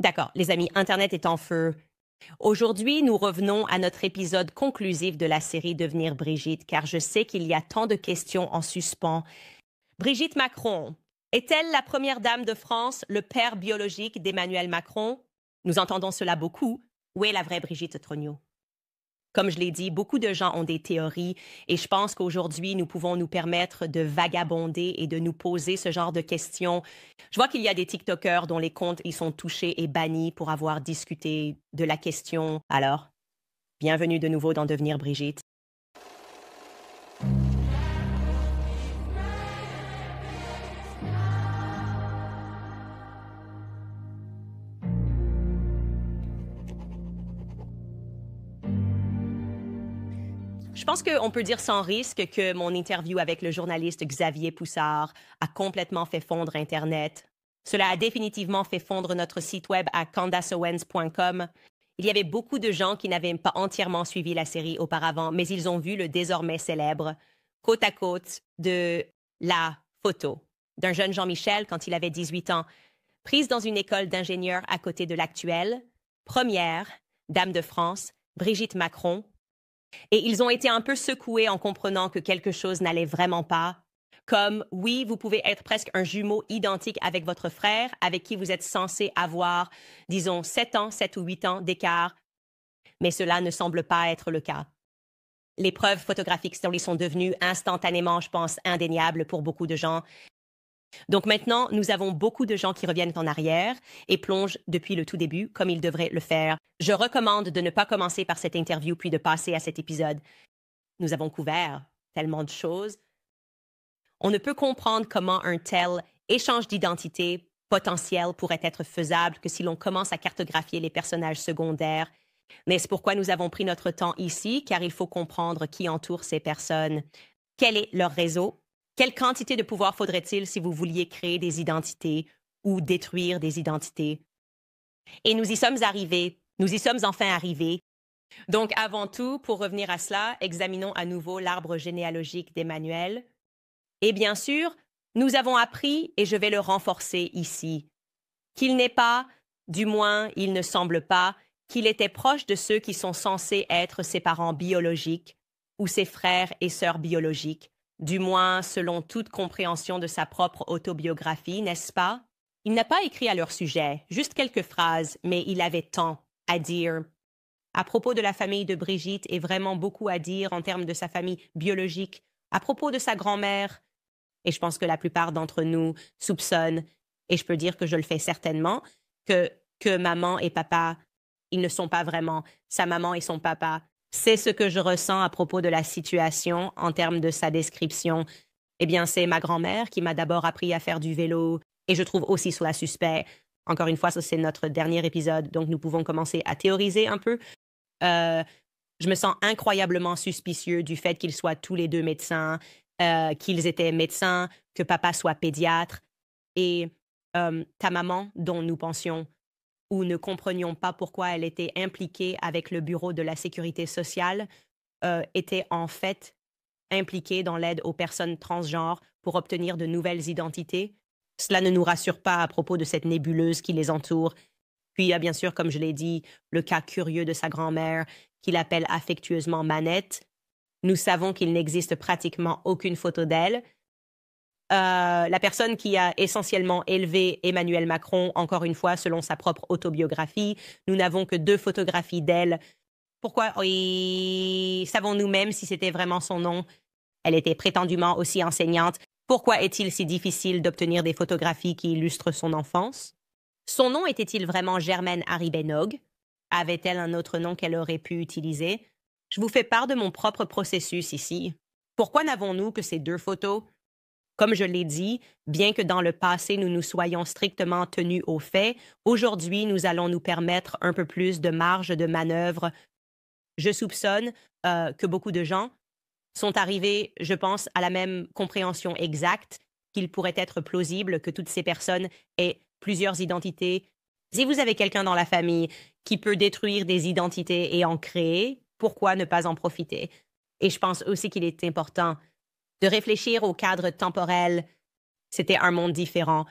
D'accord, les amis, Internet est en feu. Aujourd'hui, nous revenons à notre épisode conclusif de la série Devenir Brigitte, car je sais qu'il y a tant de questions en suspens. Brigitte Macron, est-elle la première dame de France, le père biologique d'Emmanuel Macron? Nous entendons cela beaucoup. Où est la vraie Brigitte Trogneux? Comme je l'ai dit, beaucoup de gens ont des théories et je pense qu'aujourd'hui, nous pouvons nous permettre de vagabonder et de nous poser ce genre de questions. Je vois qu'il y a des TikTokers dont les comptes ils sont touchés et bannis pour avoir discuté de la question. Alors, bienvenue de nouveau dans Devenir Brigitte. Je pense qu'on peut dire sans risque que mon interview avec le journaliste Xavier Poussard a complètement fait fondre Internet. Cela a définitivement fait fondre notre site web à candaceowens.com. Il y avait beaucoup de gens qui n'avaient pas entièrement suivi la série auparavant, mais ils ont vu le désormais célèbre côte à côte de la photo d'un jeune Jean-Michel quand il avait 18 ans, prise dans une école d'ingénieurs à côté de l'actuelle, première dame de France, Brigitte Macron. Et ils ont été un peu secoués en comprenant que quelque chose n'allait vraiment pas. Comme, oui, vous pouvez être presque un jumeau identique avec votre frère, avec qui vous êtes censé avoir, disons, 7 ans, 7 ou 8 ans d'écart, mais cela ne semble pas être le cas. Les preuves photographiques sont devenues instantanément, je pense, indéniables pour beaucoup de gens. Donc maintenant, nous avons beaucoup de gens qui reviennent en arrière et plongent depuis le tout début, comme ils devraient le faire. Je recommande de ne pas commencer par cette interview puis de passer à cet épisode. Nous avons couvert tellement de choses. On ne peut comprendre comment un tel échange d'identité potentiel pourrait être faisable que si l'on commence à cartographier les personnages secondaires. Mais c'est pourquoi nous avons pris notre temps ici, car il faut comprendre qui entoure ces personnes. Quel est leur réseau? Quelle quantité de pouvoir faudrait-il si vous vouliez créer des identités ou détruire des identités? Et nous y sommes arrivés. Nous y sommes enfin arrivés. Donc, avant tout, pour revenir à cela, examinons à nouveau l'arbre généalogique d'Emmanuel. Et bien sûr, nous avons appris, et je vais le renforcer ici, qu'il n'est pas, du moins il ne semble pas, qu'il était proche de ceux qui sont censés être ses parents biologiques ou ses frères et sœurs biologiques, du moins selon toute compréhension de sa propre autobiographie, n'est-ce pas? Il n'a pas écrit à leur sujet, juste quelques phrases, mais il avait tant à dire. À propos de la famille de Brigitte et vraiment beaucoup à dire en termes de sa famille biologique, à propos de sa grand-mère. Et je pense que la plupart d'entre nous soupçonnent, et je peux dire que je le fais certainement, que maman et papa, ils ne sont pas vraiment sa maman et son papa. C'est ce que je ressens à propos de la situation en termes de sa description. Eh bien, c'est ma grand-mère qui m'a d'abord appris à faire du vélo, et je trouve aussi cela suspect. Encore une fois, ça c'est notre dernier épisode, donc nous pouvons commencer à théoriser un peu. Euh, je me sens incroyablement suspicieux du fait qu'ils soient tous les deux médecins, qu'ils étaient médecins, que papa soit pédiatre. Et ta maman, dont nous pensions ou ne comprenions pas pourquoi elle était impliquée avec le Bureau de la sécurité sociale, était en fait impliquée dans l'aide aux personnes transgenres pour obtenir de nouvelles identités. Cela ne nous rassure pas à propos de cette nébuleuse qui les entoure. Puis il y a bien sûr, comme je l'ai dit, le cas curieux de sa grand-mère, qu'il appelle affectueusement Manette. Nous savons qu'il n'existe pratiquement aucune photo d'elle. La personne qui a essentiellement élevé Emmanuel Macron, encore une fois, selon sa propre autobiographie, nous n'avons que 2 photographies d'elle. Pourquoi? Oui, savons-nous même si c'était vraiment son nom? Elle était prétendument aussi enseignante. Pourquoi est-il si difficile d'obtenir des photographies qui illustrent son enfance? Son nom était-il vraiment Germaine Haribenog? Avait-elle un autre nom qu'elle aurait pu utiliser? Je vous fais part de mon propre processus ici. Pourquoi n'avons-nous que ces 2 photos? Comme je l'ai dit, bien que dans le passé nous nous soyons strictement tenus aux faits, aujourd'hui nous allons nous permettre un peu plus de marge de manœuvre. Je soupçonne que beaucoup de gens sont arrivés, je pense, à la même compréhension exacte qu'il pourrait être plausible que toutes ces personnes aient plusieurs identités. Si vous avez quelqu'un dans la famille qui peut détruire des identités et en créer, pourquoi ne pas en profiter? Et je pense aussi qu'il est important de réfléchir au cadre temporel. C'était un monde différent.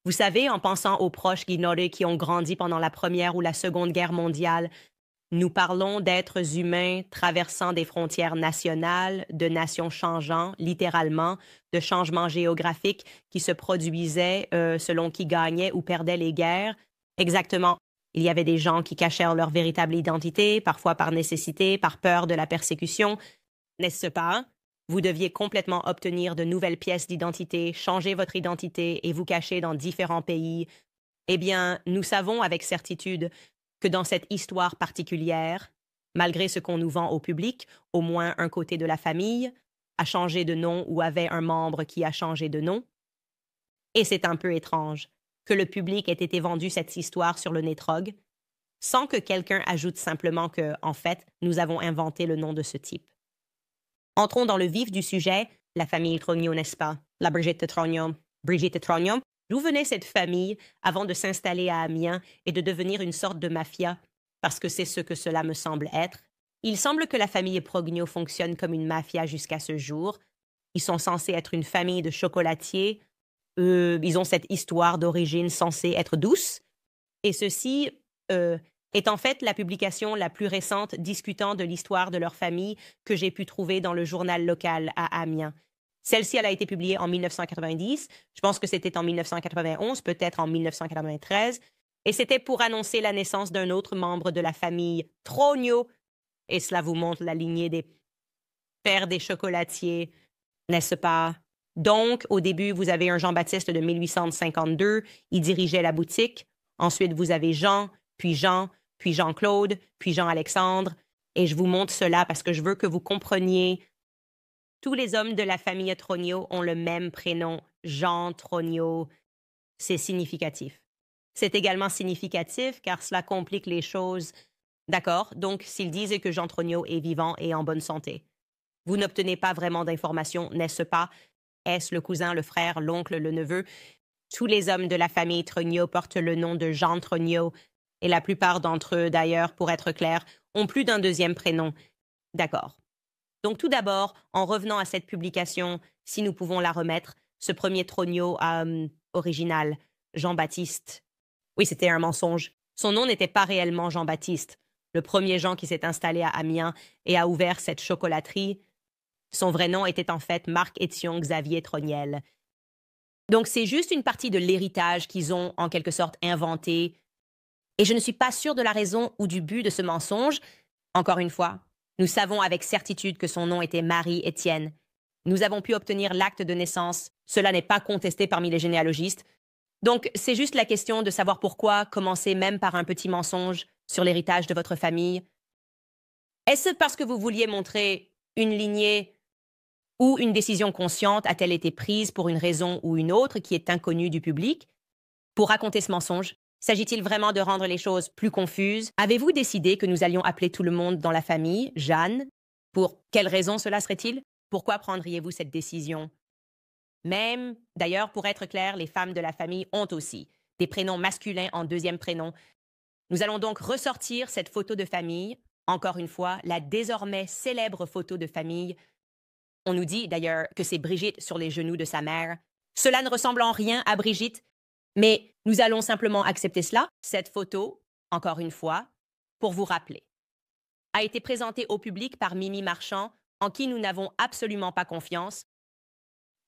Vous savez, en pensant aux proches Guinoré qui ont grandi pendant la Première ou la Seconde Guerre mondiale, nous parlons d'êtres humains traversant des frontières nationales, de nations changeant, littéralement, de changements géographiques qui se produisaient selon qui gagnait ou perdait les guerres. Exactement. Il y avait des gens qui cachèrent leur véritable identité, parfois par nécessité, par peur de la persécution. N'est-ce pas? Vous deviez complètement obtenir de nouvelles pièces d'identité, changer votre identité et vous cacher dans différents pays. Eh bien, nous savons avec certitude que dans cette histoire particulière, malgré ce qu'on nous vend au public, au moins un côté de la famille a changé de nom ou avait un membre qui a changé de nom. Et c'est un peu étrange que le public ait été vendu cette histoire sur le Nétrogue, sans que quelqu'un ajoute simplement que, en fait, nous avons inventé le nom de ce type. Entrons dans le vif du sujet, la famille Trogno, n'est-ce pas? La Brigitte Trogno. Brigitte Trogno. D'où venait cette famille avant de s'installer à Amiens et de devenir une sorte de mafia? Parce que c'est ce que cela me semble être. Il semble que la famille Progno fonctionne comme une mafia jusqu'à ce jour. Ils sont censés être une famille de chocolatiers. Ils ont cette histoire d'origine censée être douce. Et ceci est en fait la publication la plus récente discutant de l'histoire de leur famille que j'ai pu trouver dans le journal local à Amiens. Celle-ci, elle a été publiée en 1990. Je pense que c'était en 1991, peut-être en 1993. Et c'était pour annoncer la naissance d'un autre membre de la famille Trogno. Et cela vous montre la lignée des pères des chocolatiers, n'est-ce pas? Donc, au début, vous avez un Jean-Baptiste de 1852. Il dirigeait la boutique. Ensuite, vous avez Jean, puis Jean-Claude, puis Jean-Alexandre. Et je vous montre cela parce que je veux que vous compreniez. Tous les hommes de la famille Trogno ont le même prénom, Jean Trogno. C'est significatif. C'est également significatif car cela complique les choses. D'accord, donc s'ils disent que Jean Trogno est vivant et en bonne santé. Vous n'obtenez pas vraiment d'informations, n'est-ce pas? Est-ce le cousin, le frère, l'oncle, le neveu? Tous les hommes de la famille Trogno portent le nom de Jean Trogno, et la plupart d'entre eux, d'ailleurs, pour être clair, ont plus d'un deuxième prénom. D'accord. Donc tout d'abord, en revenant à cette publication, si nous pouvons la remettre, ce premier Trogno original, Jean-Baptiste. Oui, c'était un mensonge. Son nom n'était pas réellement Jean-Baptiste. Le premier Jean qui s'est installé à Amiens et a ouvert cette chocolaterie, son vrai nom était en fait Marc-Étienne Xavier Trognel. Donc c'est juste une partie de l'héritage qu'ils ont en quelque sorte inventé. Et je ne suis pas sûre de la raison ou du but de ce mensonge. Encore une fois, nous savons avec certitude que son nom était Marie-Étienne. Nous avons pu obtenir l'acte de naissance. Cela n'est pas contesté parmi les généalogistes. Donc, c'est juste la question de savoir pourquoi commencer même par un petit mensonge sur l'héritage de votre famille. Est-ce parce que vous vouliez montrer une lignée ou une décision consciente a-t-elle été prise pour une raison ou une autre qui est inconnue du public? Pour raconter ce mensonge, s'agit-il vraiment de rendre les choses plus confuses? Avez-vous décidé que nous allions appeler tout le monde dans la famille Jeanne? Pour quelle raison cela serait-il? Pourquoi prendriez-vous cette décision? Même, d'ailleurs, pour être clair, les femmes de la famille ont aussi des prénoms masculins en deuxième prénom. Nous allons donc ressortir cette photo de famille, encore une fois, la désormais célèbre photo de famille. On nous dit d'ailleurs que c'est Brigitte sur les genoux de sa mère. Cela ne ressemble en rien à Brigitte, mais nous allons simplement accepter cela. Cette photo, encore une fois, pour vous rappeler, a été présentée au public par Mimi Marchand, en qui nous n'avons absolument pas confiance.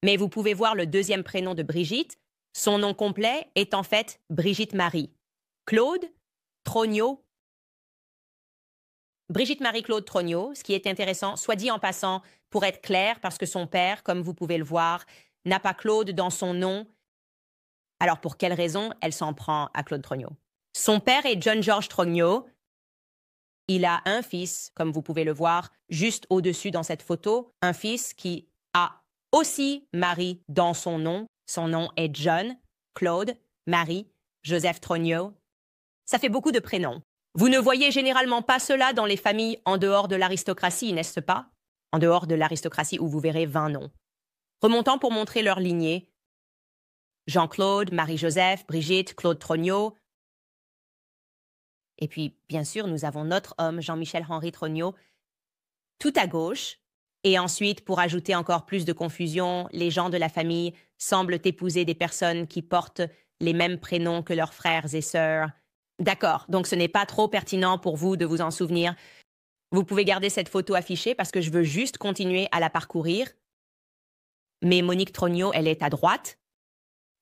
Mais vous pouvez voir le deuxième prénom de Brigitte. Son nom complet est en fait Brigitte Marie. Claude Trogno. Brigitte Marie-Claude Trogno, ce qui est intéressant, soit dit en passant, pour être clair, parce que son père, comme vous pouvez le voir, n'a pas Claude dans son nom. Alors pour quelle raison elle s'en prend à Claude Trogno? Son père est John George Trogno. Il a un fils, comme vous pouvez le voir, juste au-dessus dans cette photo, un fils qui a aussi Marie dans son nom. Son nom est John, Claude, Marie, Joseph Trogno. Ça fait beaucoup de prénoms. Vous ne voyez généralement pas cela dans les familles en dehors de l'aristocratie, n'est-ce pas? En dehors de l'aristocratie où vous verrez 20 noms. Remontant pour montrer leur lignée. Jean-Claude, Marie-Joseph, Brigitte, Claude Trogno. Et puis, bien sûr, nous avons notre homme, Jean-Michel-Henri Trogno, tout à gauche. Et ensuite, pour ajouter encore plus de confusion, les gens de la famille semblent épouser des personnes qui portent les mêmes prénoms que leurs frères et sœurs. D'accord, donc ce n'est pas trop pertinent pour vous de vous en souvenir. Vous pouvez garder cette photo affichée parce que je veux juste continuer à la parcourir. Mais Monique Trogneau, elle est à droite.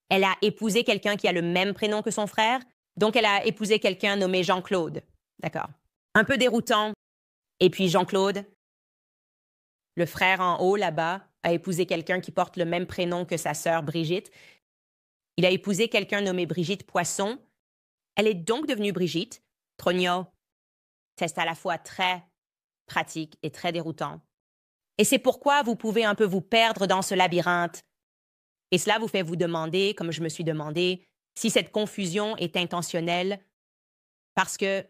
Elle a épousé quelqu'un qui a le même prénom que son frère, donc elle a épousé quelqu'un nommé Jean-Claude. D'accord. Un peu déroutant. Et puis Jean-Claude, le frère en haut là-bas, a épousé quelqu'un qui porte le même prénom que sa sœur Brigitte. Il a épousé quelqu'un nommé Brigitte Poisson. Elle est donc devenue Brigitte Trogneau. C'est à la fois très pratique et très déroutant. Et c'est pourquoi vous pouvez un peu vous perdre dans ce labyrinthe. Et cela vous fait vous demander, comme je me suis demandé, si cette confusion est intentionnelle. Parce que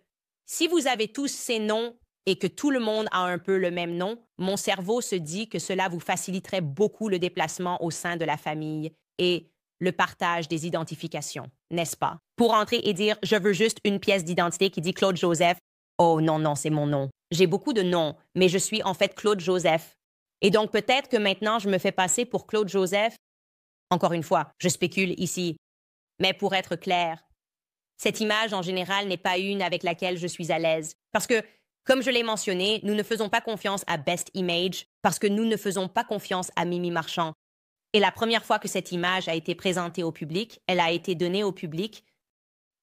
si vous avez tous ces noms et que tout le monde a un peu le même nom, mon cerveau se dit que cela vous faciliterait beaucoup le déplacement au sein de la famille et le partage des identifications, n'est-ce pas? Pour entrer et dire « je veux juste une pièce d'identité qui dit Claude Joseph », oh non, non, c'est mon nom. J'ai beaucoup de noms, mais je suis en fait Claude Joseph. Et donc peut-être que maintenant je me fais passer pour Claude Joseph. Encore une fois, je spécule ici. Mais pour être clair, cette image en général n'est pas une avec laquelle je suis à l'aise. Parce que, comme je l'ai mentionné, nous ne faisons pas confiance à Best Image parce que nous ne faisons pas confiance à Mimi Marchand. Et la première fois que cette image a été présentée au public, elle a été donnée au public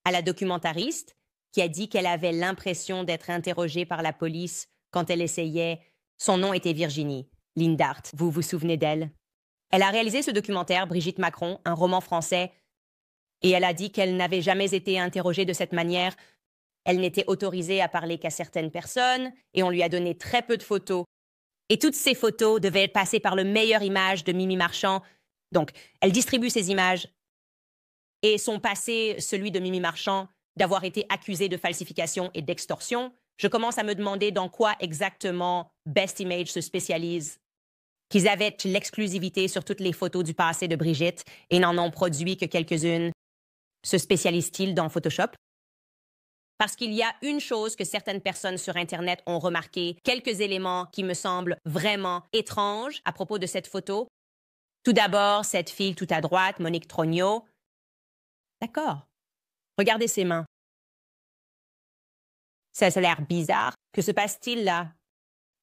à la documentariste qui a dit qu'elle avait l'impression d'être interrogée par la police quand elle essayait. Son nom était Virginie Lindart. Vous vous souvenez d'elle? Elle a réalisé ce documentaire, Brigitte Macron, un roman français, et elle a dit qu'elle n'avait jamais été interrogée de cette manière. Elle n'était autorisée à parler qu'à certaines personnes, et on lui a donné très peu de photos. Et toutes ces photos devaient passer par le meilleur image de Mimi Marchand. Donc, elle distribue ces images. Et son passé, celui de Mimi Marchand, d'avoir été accusée de falsification et d'extorsion, je commence à me demander dans quoi exactement Best Image se spécialise. Qu'ils avaient l'exclusivité sur toutes les photos du passé de Brigitte et n'en ont produit que quelques-unes. Se spécialise-t-il dans Photoshop? Parce qu'il y a une chose que certaines personnes sur Internet ont remarqué, quelques éléments qui me semblent vraiment étranges à propos de cette photo. Tout d'abord, cette fille tout à droite, Monique Trogneau. D'accord. Regardez ses mains. Ça a l'air bizarre. Que se passe-t-il là?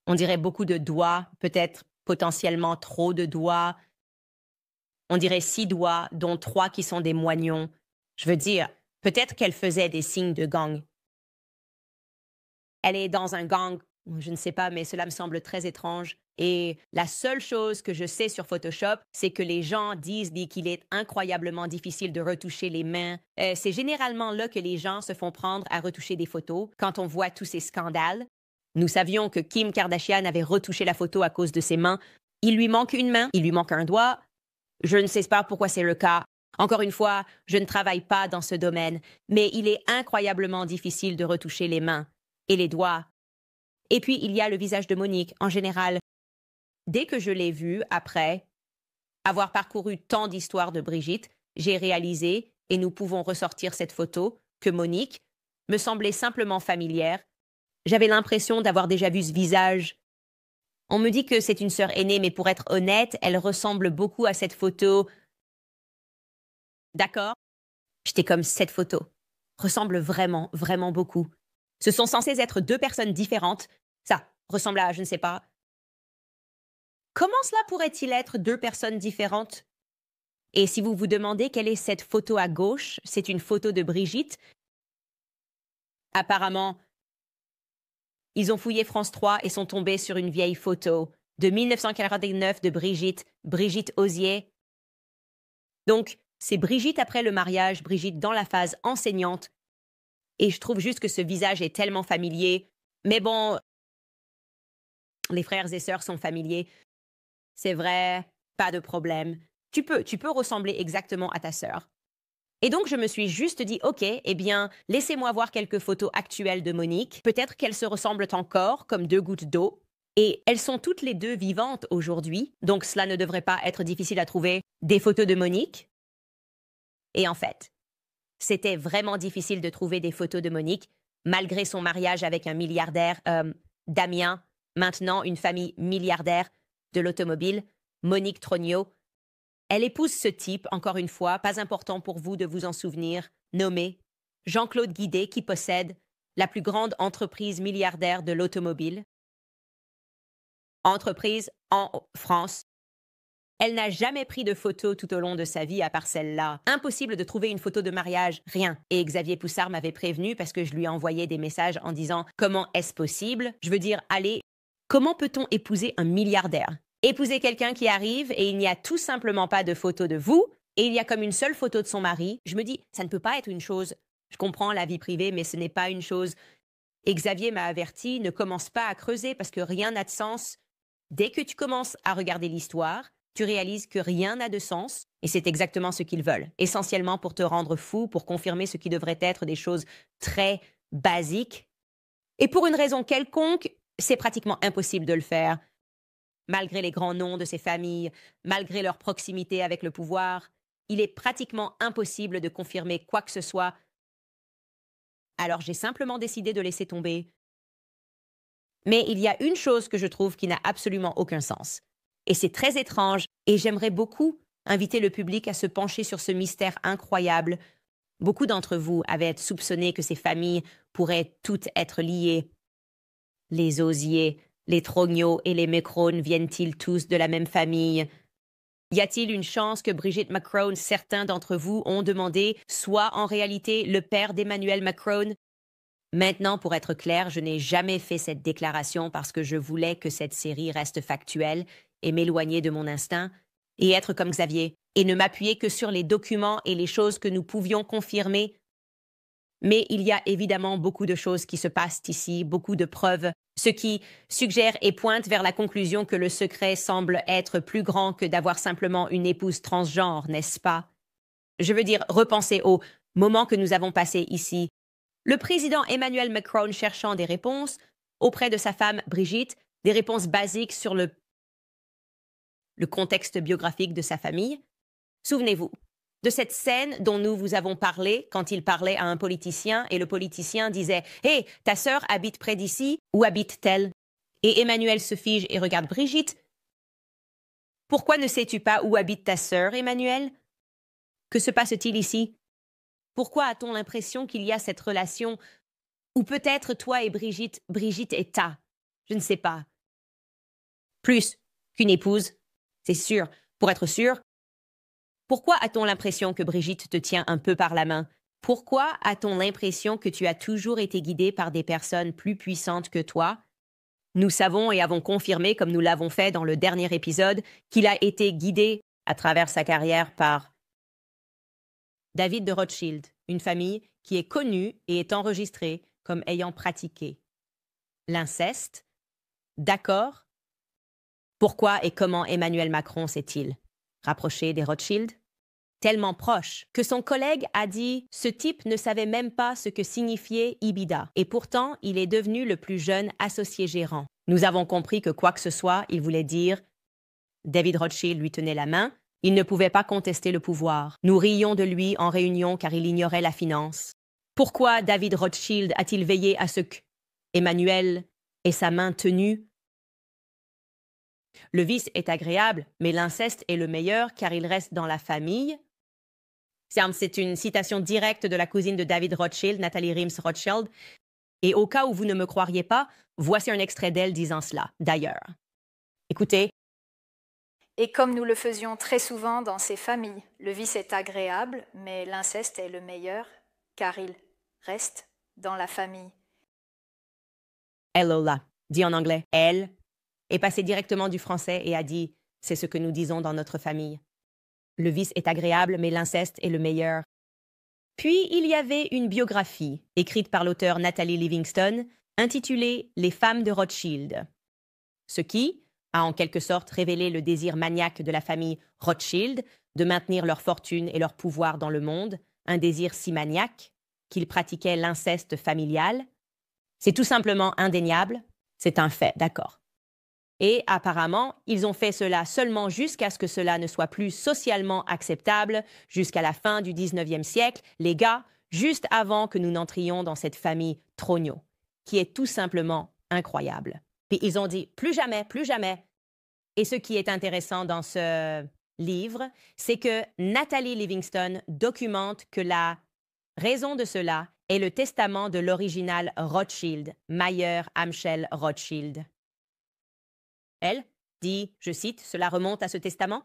On dirait beaucoup de doigts, peut-être potentiellement trop de doigts. On dirait 6 doigts, dont 3 qui sont des moignons. Je veux dire, peut-être qu'elle faisait des signes de gang. Elle est dans un gang, je ne sais pas, mais cela me semble très étrange. Et la seule chose que je sais sur Photoshop, c'est que les gens disent qu'il est incroyablement difficile de retoucher les mains. C'est généralement là que les gens se font prendre à retoucher des photos quand on voit tous ces scandales. Nous savions que Kim Kardashian avait retouché la photo à cause de ses mains. Il lui manque une main, il lui manque un doigt. Je ne sais pas pourquoi c'est le cas. Encore une fois, je ne travaille pas dans ce domaine, mais il est incroyablement difficile de retoucher les mains et les doigts. Et puis, il y a le visage de Monique, en général. Dès que je l'ai vue, après avoir parcouru tant d'histoires de Brigitte, j'ai réalisé, et nous pouvons ressortir cette photo, que Monique me semblait simplement familière. J'avais l'impression d'avoir déjà vu ce visage. On me dit que c'est une sœur aînée, mais pour être honnête, elle ressemble beaucoup à cette photo. D'accord? J'étais comme cette photo. Ressemble vraiment, vraiment beaucoup. Ce sont censés être 2 personnes différentes. Ça ressemble à, je ne sais pas. Comment cela pourrait-il être 2 personnes différentes? Et si vous vous demandez quelle est cette photo à gauche, c'est une photo de Brigitte. Apparemment, ils ont fouillé France 3 et sont tombés sur une vieille photo de 1949 de Brigitte, Brigitte Osier. Donc, c'est Brigitte après le mariage, Brigitte dans la phase enseignante. Et je trouve juste que ce visage est tellement familier. Mais bon, les frères et sœurs sont familiers. C'est vrai, pas de problème. Tu peux ressembler exactement à ta sœur. Et donc, je me suis juste dit, OK, eh bien, laissez-moi voir quelques photos actuelles de Monique. Peut-être qu'elles se ressemblent encore, comme 2 gouttes d'eau. Et elles sont toutes les 2 vivantes aujourd'hui, donc cela ne devrait pas être difficile à trouver. Des photos de Monique. Et en fait, c'était vraiment difficile de trouver des photos de Monique, malgré son mariage avec un milliardaire, Damien, maintenant une famille milliardaire de l'automobile, Monique Trogneau. Elle épouse ce type, encore une fois, pas important pour vous de vous en souvenir, nommé Jean-Claude Guidé, qui possède la plus grande entreprise milliardaire de l'automobile. Entreprise en France. Elle n'a jamais pris de photo tout au long de sa vie à part celle-là. Impossible de trouver une photo de mariage, rien. Et Xavier Poussard m'avait prévenu parce que je lui envoyais des messages en disant « Comment est-ce possible ?» Je veux dire, allez, comment peut-on épouser un milliardaire? Épouser quelqu'un qui arrive et il n'y a tout simplement pas de photo de vous et il y a comme une seule photo de son mari. Je me dis, ça ne peut pas être une chose. Je comprends la vie privée, mais ce n'est pas une chose. Et Xavier m'a averti, ne commence pas à creuser parce que rien n'a de sens. Dès que tu commences à regarder l'histoire, tu réalises que rien n'a de sens et c'est exactement ce qu'ils veulent. Essentiellement pour te rendre fou, pour confirmer ce qui devrait être des choses très basiques. Et pour une raison quelconque, c'est pratiquement impossible de le faire. Malgré les grands noms de ces familles, malgré leur proximité avec le pouvoir, il est pratiquement impossible de confirmer quoi que ce soit. Alors j'ai simplement décidé de laisser tomber. Mais il y a une chose que je trouve qui n'a absolument aucun sens. Et c'est très étrange, et j'aimerais beaucoup inviter le public à se pencher sur ce mystère incroyable. Beaucoup d'entre vous avaient soupçonné que ces familles pourraient toutes être liées. Les Osier, les Trogneau et les Macron viennent-ils tous de la même famille? Y a-t-il une chance que Brigitte Macron, certains d'entre vous ont demandé, soit en réalité le père d'Emmanuel Macron? Maintenant, pour être clair, je n'ai jamais fait cette déclaration parce que je voulais que cette série reste factuelle et m'éloigner de mon instinct et être comme Xavier et ne m'appuyer que sur les documents et les choses que nous pouvions confirmer. Mais il y a évidemment beaucoup de choses qui se passent ici, beaucoup de preuves, ce qui suggère et pointe vers la conclusion que le secret semble être plus grand que d'avoir simplement une épouse transgenre, n'est-ce pas? Je veux dire, repensez au moment que nous avons passé ici. Le président Emmanuel Macron cherchant des réponses auprès de sa femme Brigitte, des réponses basiques sur le contexte biographique de sa famille. Souvenez-vous de cette scène dont nous vous avons parlé quand il parlait à un politicien et le politicien disait « Hé, ta sœur habite près d'ici, où habite-t-elle » Et Emmanuel se fige et regarde Brigitte. « Pourquoi ne sais-tu pas où habite ta sœur, Emmanuel? Que se passe-t-il ici? Pourquoi a-t-on l'impression qu'il y a cette relation? Ou peut-être toi et Brigitte, Brigitte est ta, je ne sais pas. Plus qu'une épouse, c'est sûr, pour être sûr. Pourquoi a-t-on l'impression que Brigitte te tient un peu par la main? Pourquoi a-t-on l'impression que tu as toujours été guidé par des personnes plus puissantes que toi? Nous savons et avons confirmé, comme nous l'avons fait dans le dernier épisode, qu'il a été guidé à travers sa carrière par David de Rothschild, une famille qui est connue et est enregistrée comme ayant pratiqué l'inceste. D'accord? Pourquoi et comment Emmanuel Macron s'est-il rapproché des Rothschild? Tellement proche que son collègue a dit « Ce type ne savait même pas ce que signifiait Ibida et pourtant il est devenu le plus jeune associé gérant. » Nous avons compris que quoi que ce soit, il voulait dire David Rothschild lui tenait la main, il ne pouvait pas contester le pouvoir. Nous rions de lui en réunion car il ignorait la finance. Pourquoi David Rothschild a-t-il veillé à ce que Emmanuel ait sa main tenue? Le vice est agréable, mais l'inceste est le meilleur car il reste dans la famille. C'est une citation directe de la cousine de David Rothschild, Nathalie Rims Rothschild. Et au cas où vous ne me croiriez pas, voici un extrait d'elle disant cela, d'ailleurs. Écoutez. Et comme nous le faisions très souvent dans ces familles, le vice est agréable, mais l'inceste est le meilleur, car il reste dans la famille. Elle, Lola, dit en anglais, elle, est passée directement du français et a dit « C'est ce que nous disons dans notre famille. Le vice est agréable, mais l'inceste est le meilleur. » Puis, il y avait une biographie, écrite par l'auteur Nathalie Livingston, intitulée « Les femmes de Rothschild », ce qui a en quelque sorte révélé le désir maniaque de la famille Rothschild de maintenir leur fortune et leur pouvoir dans le monde, un désir si maniaque qu'ils pratiquaient l'inceste familial. C'est tout simplement indéniable, c'est un fait, d'accord. Et apparemment, ils ont fait cela seulement jusqu'à ce que cela ne soit plus socialement acceptable, jusqu'à la fin du 19e siècle, les gars, juste avant que nous n'entrions dans cette famille Trogneau, qui est tout simplement incroyable. Puis ils ont dit « plus jamais, plus jamais ». Et ce qui est intéressant dans ce livre, c'est que Nathalie Livingston documente que la raison de cela est le testament de l'original Rothschild, Mayer Amschel Rothschild. Elle dit, je cite, « Cela remonte à ce testament ?»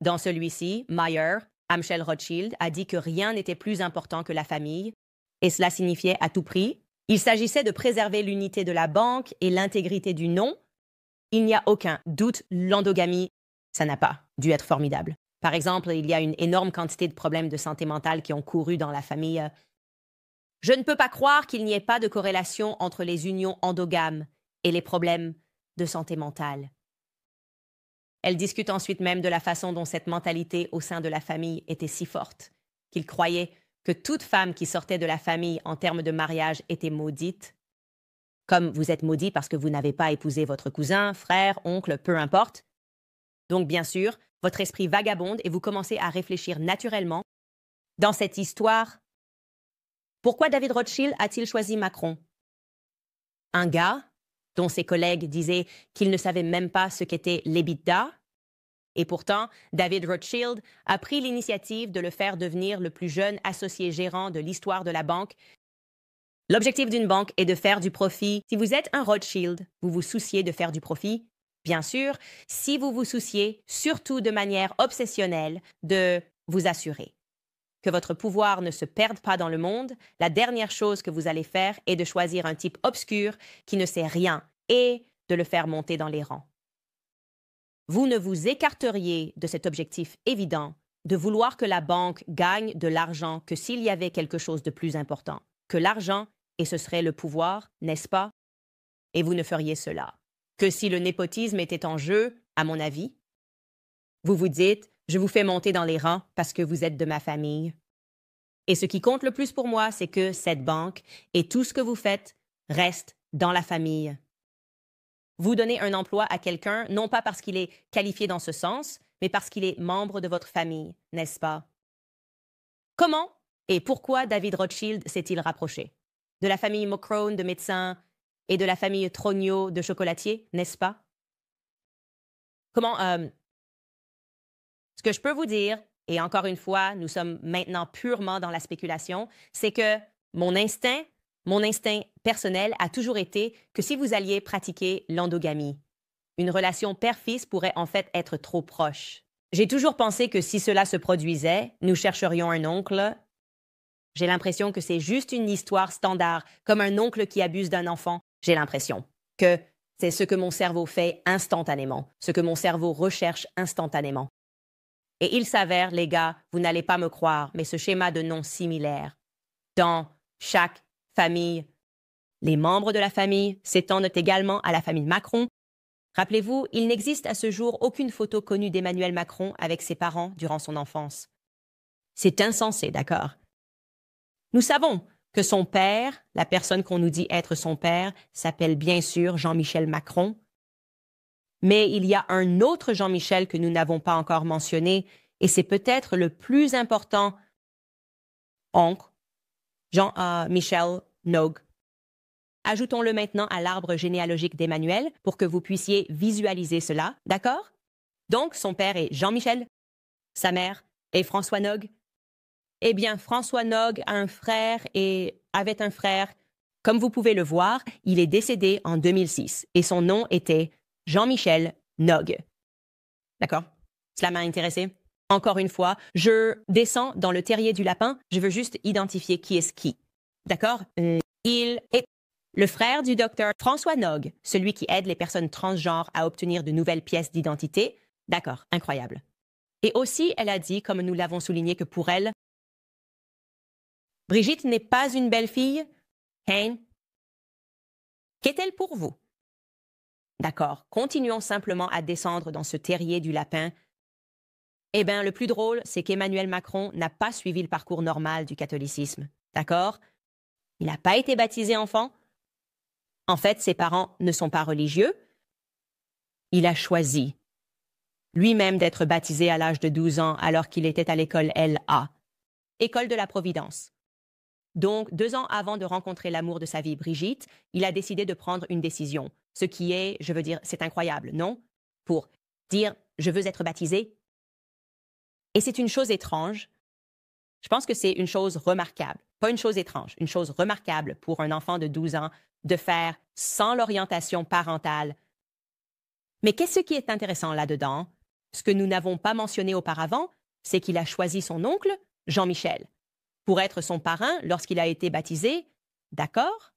Dans celui-ci, Mayer Amschel Rothschild a dit que rien n'était plus important que la famille, et cela signifiait à tout prix. Il s'agissait de préserver l'unité de la banque et l'intégrité du nom. Il n'y a aucun doute, l'endogamie, ça n'a pas dû être formidable. Par exemple, il y a une énorme quantité de problèmes de santé mentale qui ont couru dans la famille. Je ne peux pas croire qu'il n'y ait pas de corrélation entre les unions endogames et les problèmes de santé mentale. Elle discute ensuite même de la façon dont cette mentalité au sein de la famille était si forte, qu'il croyait que toute femme qui sortait de la famille en termes de mariage était maudite. Comme vous êtes maudit parce que vous n'avez pas épousé votre cousin, frère, oncle, peu importe. Donc, bien sûr, votre esprit vagabonde et vous commencez à réfléchir naturellement dans cette histoire. Pourquoi David Rothschild a-t-il choisi Macron? Un gars dont ses collègues disaient qu'il ne savait même pas ce qu'était l'EBITDA. Et pourtant, David Rothschild a pris l'initiative de le faire devenir le plus jeune associé gérant de l'histoire de la banque. L'objectif d'une banque est de faire du profit. Si vous êtes un Rothschild, vous vous souciez de faire du profit. Bien sûr, si vous vous souciez, surtout de manière obsessionnelle, de vous assurer que votre pouvoir ne se perde pas dans le monde, la dernière chose que vous allez faire est de choisir un type obscur qui ne sait rien et de le faire monter dans les rangs. Vous ne vous écarteriez de cet objectif évident de vouloir que la banque gagne de l'argent que s'il y avait quelque chose de plus important que l'argent, et ce serait le pouvoir, n'est-ce pas? Et vous ne feriez cela que si le népotisme était en jeu, à mon avis. Vous vous dites, je vous fais monter dans les rangs parce que vous êtes de ma famille. Et ce qui compte le plus pour moi, c'est que cette banque et tout ce que vous faites reste dans la famille. Vous donnez un emploi à quelqu'un, non pas parce qu'il est qualifié dans ce sens, mais parce qu'il est membre de votre famille, n'est-ce pas? Comment et pourquoi David Rothschild s'est-il rapproché? De la famille Mocrone de médecins et de la famille Trognot de chocolatiers, n'est-ce pas? Comment... Ce que je peux vous dire, et encore une fois, nous sommes maintenant purement dans la spéculation, c'est que mon instinct personnel a toujours été que si vous alliez pratiquer l'endogamie, une relation père-fils pourrait en fait être trop proche. J'ai toujours pensé que si cela se produisait, nous chercherions un oncle. J'ai l'impression que c'est juste une histoire standard, comme un oncle qui abuse d'un enfant. J'ai l'impression que c'est ce que mon cerveau fait instantanément, ce que mon cerveau recherche instantanément. Et il s'avère, les gars, vous n'allez pas me croire, mais ce schéma de noms similaire. Dans chaque famille, les membres de la famille s'étendent également à la famille Macron. Rappelez-vous, il n'existe à ce jour aucune photo connue d'Emmanuel Macron avec ses parents durant son enfance. C'est insensé, d'accord? Nous savons que son père, la personne qu'on nous dit être son père, s'appelle bien sûr Jean-Michel Macron. Mais il y a un autre Jean-Michel que nous n'avons pas encore mentionné, et c'est peut-être le plus important, oncle, Jean-Michel Nogue. Ajoutons-le maintenant à l'arbre généalogique d'Emmanuel pour que vous puissiez visualiser cela, d'accord? Donc, son père est Jean-Michel, sa mère est François Nogue. Eh bien, François Nogue a un frère et avait un frère. Comme vous pouvez le voir, il est décédé en 2006 et son nom était Jean-Michel Nogue. D'accord? Cela m'a intéressé. Encore une fois, je descends dans le terrier du lapin. Je veux juste identifier qui est qui. D'accord? Il est le frère du docteur François Nogue, celui qui aide les personnes transgenres à obtenir de nouvelles pièces d'identité. D'accord, incroyable. Et aussi, elle a dit, comme nous l'avons souligné, que pour elle, Brigitte n'est pas une belle fille. Hein? Qu'est-elle pour vous? D'accord, continuons simplement à descendre dans ce terrier du lapin. Eh bien, le plus drôle, c'est qu'Emmanuel Macron n'a pas suivi le parcours normal du catholicisme. D'accord? Il n'a pas été baptisé enfant. En fait, ses parents ne sont pas religieux. Il a choisi lui-même d'être baptisé à l'âge de 12 ans alors qu'il était à l'école LA, École de la Providence. Donc, 2 ans avant de rencontrer l'amour de sa vie, Brigitte, il a décidé de prendre une décision. Ce qui est, je veux dire, c'est incroyable, non? Pour dire « je veux être baptisé », Et c'est une chose étrange. Je pense que c'est une chose remarquable. Pas une chose étrange, une chose remarquable pour un enfant de 12 ans de faire sans l'orientation parentale. Mais qu'est-ce qui est intéressant là-dedans? Ce que nous n'avons pas mentionné auparavant, c'est qu'il a choisi son oncle, Jean-Michel, pour être son parrain lorsqu'il a été baptisé. D'accord?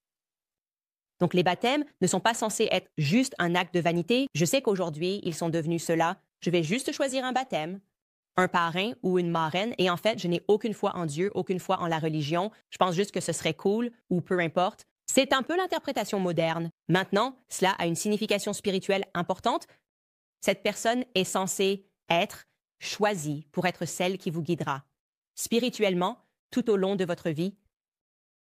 Donc les baptêmes ne sont pas censés être juste un acte de vanité. Je sais qu'aujourd'hui, ils sont devenus cela. Je vais juste choisir un baptême, un parrain ou une marraine, et en fait, je n'ai aucune foi en Dieu, aucune foi en la religion. Je pense juste que ce serait cool, ou peu importe. C'est un peu l'interprétation moderne. Maintenant, cela a une signification spirituelle importante. Cette personne est censée être choisie pour être celle qui vous guidera spirituellement tout au long de votre vie.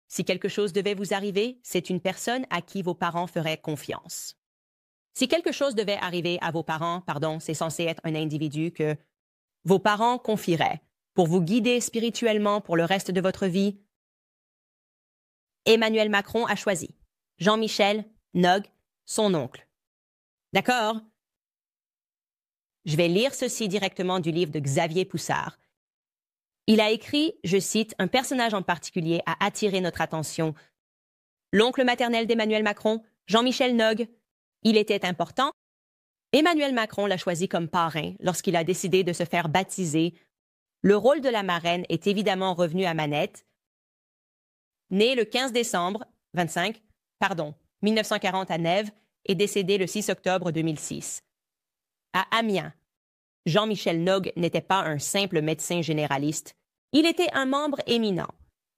Si quelque chose devait vous arriver, c'est une personne à qui vos parents feraient confiance. Si quelque chose devait arriver à vos parents, c'est censé être un individu que vos parents confieraient pour vous guider spirituellement pour le reste de votre vie. Emmanuel Macron a choisi Jean-Michel Nog, son oncle. D'accord? Je vais lire ceci directement du livre de Xavier Poussard. Il a écrit, je cite, un personnage en particulier a attiré notre attention. L'oncle maternel d'Emmanuel Macron, Jean-Michel Nog. Il était important. Emmanuel Macron l'a choisi comme parrain lorsqu'il a décidé de se faire baptiser. Le rôle de la marraine est évidemment revenu à Manette. Né le 15 décembre 1940 à Nèves et décédé le 6 octobre 2006. À Amiens, Jean-Michel Nog n'était pas un simple médecin généraliste. Il était un membre éminent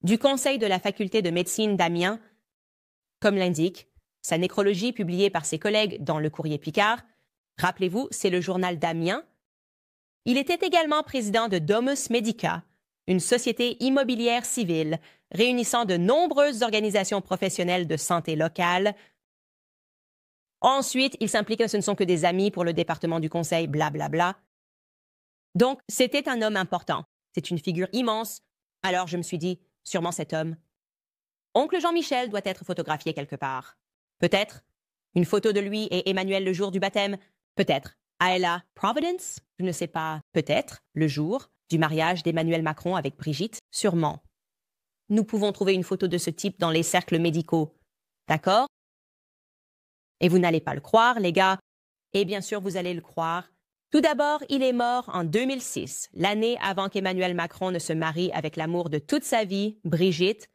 du conseil de la faculté de médecine d'Amiens. Comme l'indique sa nécrologie publiée par ses collègues dans le Courrier Picard, rappelez-vous, c'est le journal d'Amiens. Il était également président de Domus Medica, une société immobilière civile réunissant de nombreuses organisations professionnelles de santé locale. Ensuite, il s'implique, ce ne sont que des amis pour le département du conseil, blablabla. Donc, c'était un homme important. C'est une figure immense. Alors, je me suis dit, sûrement cet homme. Oncle Jean-Michel doit être photographié quelque part. Peut-être une photo de lui et Emmanuel le jour du baptême. Peut-être Ayla Providence, je ne sais pas. Peut-être le jour du mariage d'Emmanuel Macron avec Brigitte. Sûrement. Nous pouvons trouver une photo de ce type dans les cercles médicaux. D'accord? Et vous n'allez pas le croire, les gars. Et bien sûr, vous allez le croire. Tout d'abord, il est mort en 2006, l'année avant qu'Emmanuel Macron ne se marie avec l'amour de toute sa vie, Brigitte.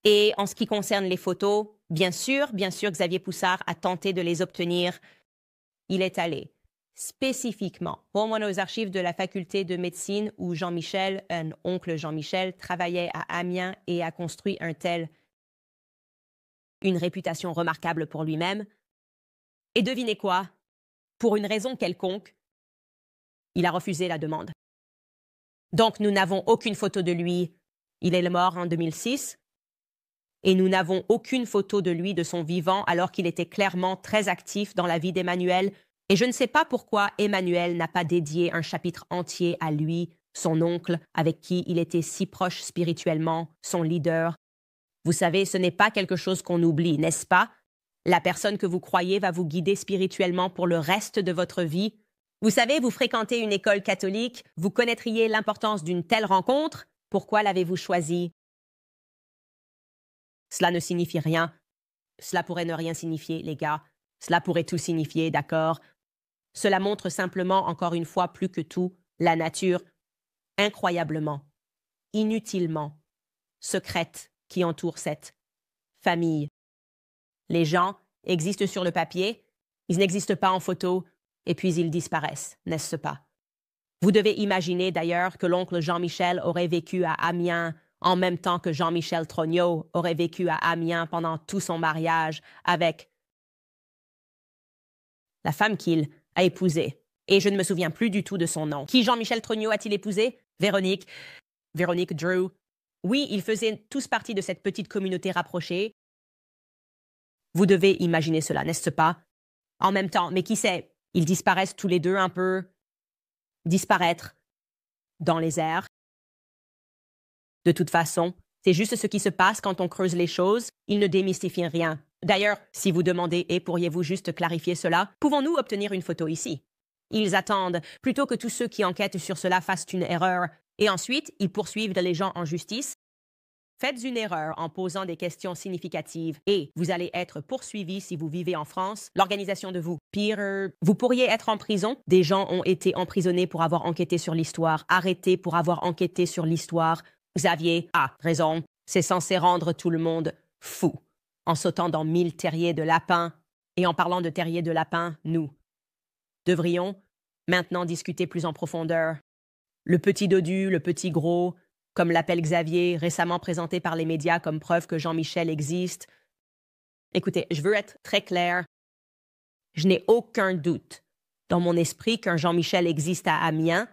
Et en ce qui concerne les photos, bien sûr, Xavier Poussard a tenté de les obtenir. Il est allé spécifiquement aux archives de la faculté de médecine où Jean-Michel, un oncle Jean-Michel, travaillait à Amiens et a construit une réputation remarquable pour lui-même. Et devinez quoi? Pour une raison quelconque, il a refusé la demande. Donc, nous n'avons aucune photo de lui. Il est mort en 2006. Et nous n'avons aucune photo de lui de son vivant alors qu'il était clairement très actif dans la vie d'Emmanuel. Et je ne sais pas pourquoi Emmanuel n'a pas dédié un chapitre entier à lui, son oncle, avec qui il était si proche spirituellement, son leader. Vous savez, ce n'est pas quelque chose qu'on oublie, n'est-ce pas? La personne que vous croyez va vous guider spirituellement pour le reste de votre vie. Vous savez, vous fréquentez une école catholique, vous connaîtriez l'importance d'une telle rencontre. Pourquoi l'avez-vous choisie? Cela ne signifie rien. Cela pourrait ne rien signifier, les gars. Cela pourrait tout signifier, d'accord? Cela montre simplement, encore une fois, plus que tout, la nature incroyablement, inutilement, secrète qui entoure cette famille. Les gens existent sur le papier, ils n'existent pas en photo, et puis ils disparaissent, n'est-ce pas? Vous devez imaginer d'ailleurs que l'oncle Jean-Michel aurait vécu à Amiens en même temps que Jean-Michel Trogneux aurait vécu à Amiens pendant tout son mariage avec la femme qu'il a épousée. Et je ne me souviens plus du tout de son nom. Qui Jean-Michel Trogneux a-t-il épousé? Véronique Drew. Oui, ils faisaient tous partie de cette petite communauté rapprochée. Vous devez imaginer cela, n'est-ce pas? En même temps, mais qui sait, ils disparaissent tous les deux un peu. Disparaître dans les airs. De toute façon, c'est juste ce qui se passe quand on creuse les choses. Ils ne démystifient rien. D'ailleurs, si vous demandez « Et pourriez-vous juste clarifier cela ?» Pouvons-nous obtenir une photo ici? Ils attendent, plutôt que tous ceux qui enquêtent sur cela fassent une erreur. Et ensuite, ils poursuivent les gens en justice. Faites une erreur en posant des questions significatives et vous allez être poursuivi si vous vivez en France. L'organisation de vous. Pire, vous pourriez être en prison. Des gens ont été emprisonnés pour avoir enquêté sur l'histoire, arrêtés pour avoir enquêté sur l'histoire. Xavier a raison. C'est censé rendre tout le monde fou. En sautant dans 1000 terriers de lapins. Et en parlant de terriers de lapins, nous devrions maintenant discuter plus en profondeur. Le petit dodu, le petit gros, comme l'appelle Xavier, récemment présenté par les médias comme preuve que Jean-Michel existe. Écoutez, je veux être très clair. Je n'ai aucun doute dans mon esprit qu'un Jean-Michel existe à Amiens.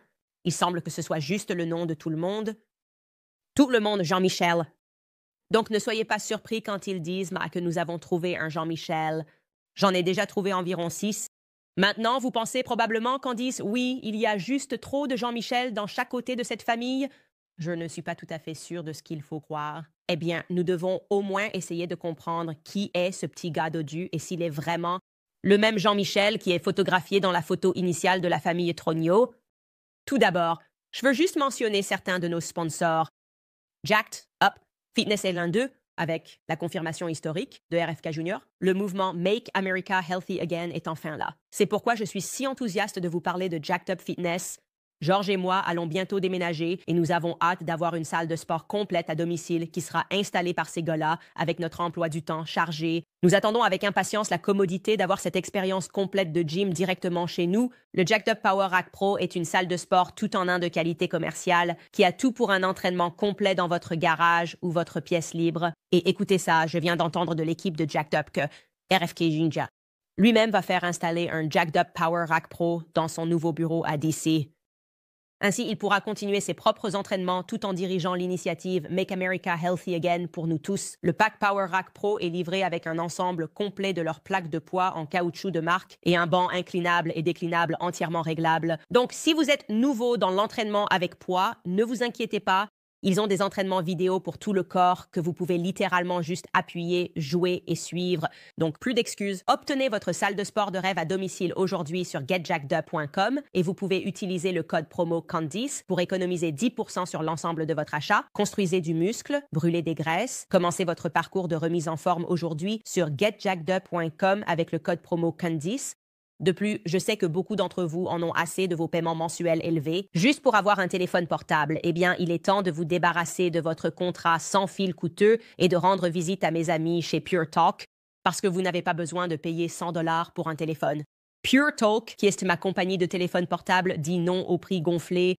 Il semble que ce soit juste le nom de tout le monde. Tout le monde, Jean-Michel. Donc ne soyez pas surpris quand ils disent que nous avons trouvé un Jean-Michel. J'en ai déjà trouvé environ 6. Maintenant, vous pensez probablement qu'on dise « Oui, il y a juste trop de Jean-Michel dans chaque côté de cette famille ». Je ne suis pas tout à fait sûre de ce qu'il faut croire. Eh bien, nous devons au moins essayer de comprendre qui est ce petit gars dodu et s'il est vraiment le même Jean-Michel qui est photographié dans la photo initiale de la famille Trogno. Tout d'abord, je veux juste mentionner certains de nos sponsors. Jacked Up Fitness est l'un d'eux, avec la confirmation historique de RFK Jr. Le mouvement Make America Healthy Again est enfin là. C'est pourquoi je suis si enthousiaste de vous parler de Jacked Up Fitness. Georges et moi allons bientôt déménager et nous avons hâte d'avoir une salle de sport complète à domicile qui sera installée par ces gars-là avec notre emploi du temps chargé. Nous attendons avec impatience la commodité d'avoir cette expérience complète de gym directement chez nous. Le Jacked Up Power Rack Pro est une salle de sport tout en un de qualité commerciale qui a tout pour un entraînement complet dans votre garage ou votre pièce libre. Et écoutez ça, je viens d'entendre de l'équipe de Jacked Up que RFK Jinja lui-même va faire installer un Jacked Up Power Rack Pro dans son nouveau bureau à DC. Ainsi, il pourra continuer ses propres entraînements tout en dirigeant l'initiative Make America Healthy Again pour nous tous. Le pack Power Rack Pro est livré avec un ensemble complet de leurs plaques de poids en caoutchouc de marque et un banc inclinable et déclinable entièrement réglable. Donc, si vous êtes nouveau dans l'entraînement avec poids, ne vous inquiétez pas. Ils ont des entraînements vidéo pour tout le corps que vous pouvez littéralement juste appuyer, jouer et suivre. Donc, plus d'excuses. Obtenez votre salle de sport de rêve à domicile aujourd'hui sur getjackedup.com et vous pouvez utiliser le code promo Candice pour économiser 10% sur l'ensemble de votre achat. Construisez du muscle, brûlez des graisses. Commencez votre parcours de remise en forme aujourd'hui sur getjackedup.com avec le code promo Candice. De plus, je sais que beaucoup d'entre vous en ont assez de vos paiements mensuels élevés. Juste pour avoir un téléphone portable, eh bien, il est temps de vous débarrasser de votre contrat sans fil coûteux et de rendre visite à mes amis chez Pure Talk parce que vous n'avez pas besoin de payer 100$ pour un téléphone. Pure Talk, qui est ma compagnie de téléphone portable, dit non au prix gonflé.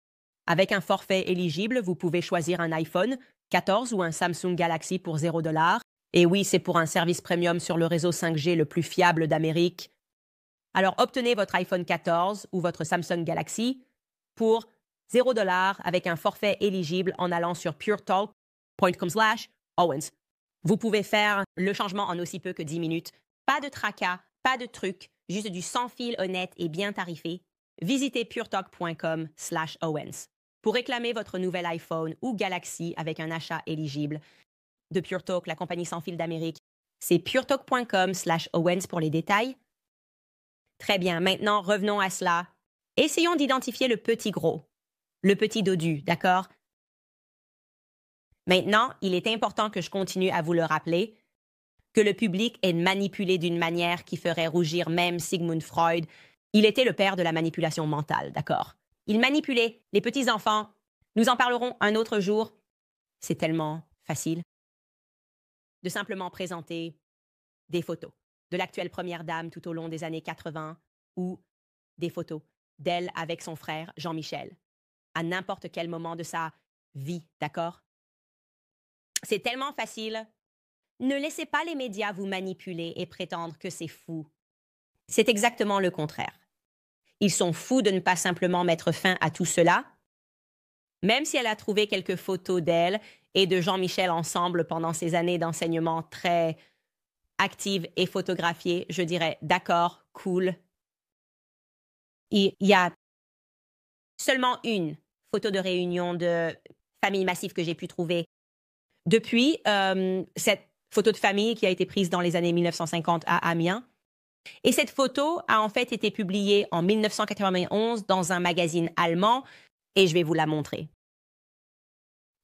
Avec un forfait éligible, vous pouvez choisir un iPhone 14 ou un Samsung Galaxy pour 0$. Et oui, c'est pour un service premium sur le réseau 5G le plus fiable d'Amérique. Alors, obtenez votre iPhone 14 ou votre Samsung Galaxy pour 0$ avec un forfait éligible en allant sur puretalk.com/Owens. Vous pouvez faire le changement en aussi peu que 10 minutes. Pas de tracas, pas de trucs, juste du sans-fil honnête et bien tarifé. Visitez puretalk.com/Owens pour réclamer votre nouvel iPhone ou Galaxy avec un achat éligible. De Pure Talk, la compagnie sans fil d'Amérique. C'est puretalk.com/Owens pour les détails. Très bien, maintenant revenons à cela. Essayons d'identifier le petit gros, le petit dodu, d'accord? Maintenant, il est important que je continue à vous le rappeler, que le public est manipulé d'une manière qui ferait rougir même Sigmund Freud. Il était le père de la manipulation mentale, d'accord? Il manipulait les petits-enfants. Nous en parlerons un autre jour. C'est tellement facile de simplement présenter des photos de l'actuelle première dame tout au long des années 80 ou des photos d'elle avec son frère Jean-Michel à n'importe quel moment de sa vie, d'accord? C'est tellement facile. Ne laissez pas les médias vous manipuler et prétendre que c'est fou. C'est exactement le contraire. Ils sont fous de ne pas simplement mettre fin à tout cela. Même si elle a trouvé quelques photos d'elle et de Jean-Michel ensemble pendant ces années d'enseignement très active et photographiée, je dirais d'accord, cool. Il y a seulement une photo de réunion de famille massive que j'ai pu trouver. Depuis cette photo de famille qui a été prise dans les années 1950 à Amiens, Et cette photo a en fait été publiée en 1991 dans un magazine allemand et je vais vous la montrer.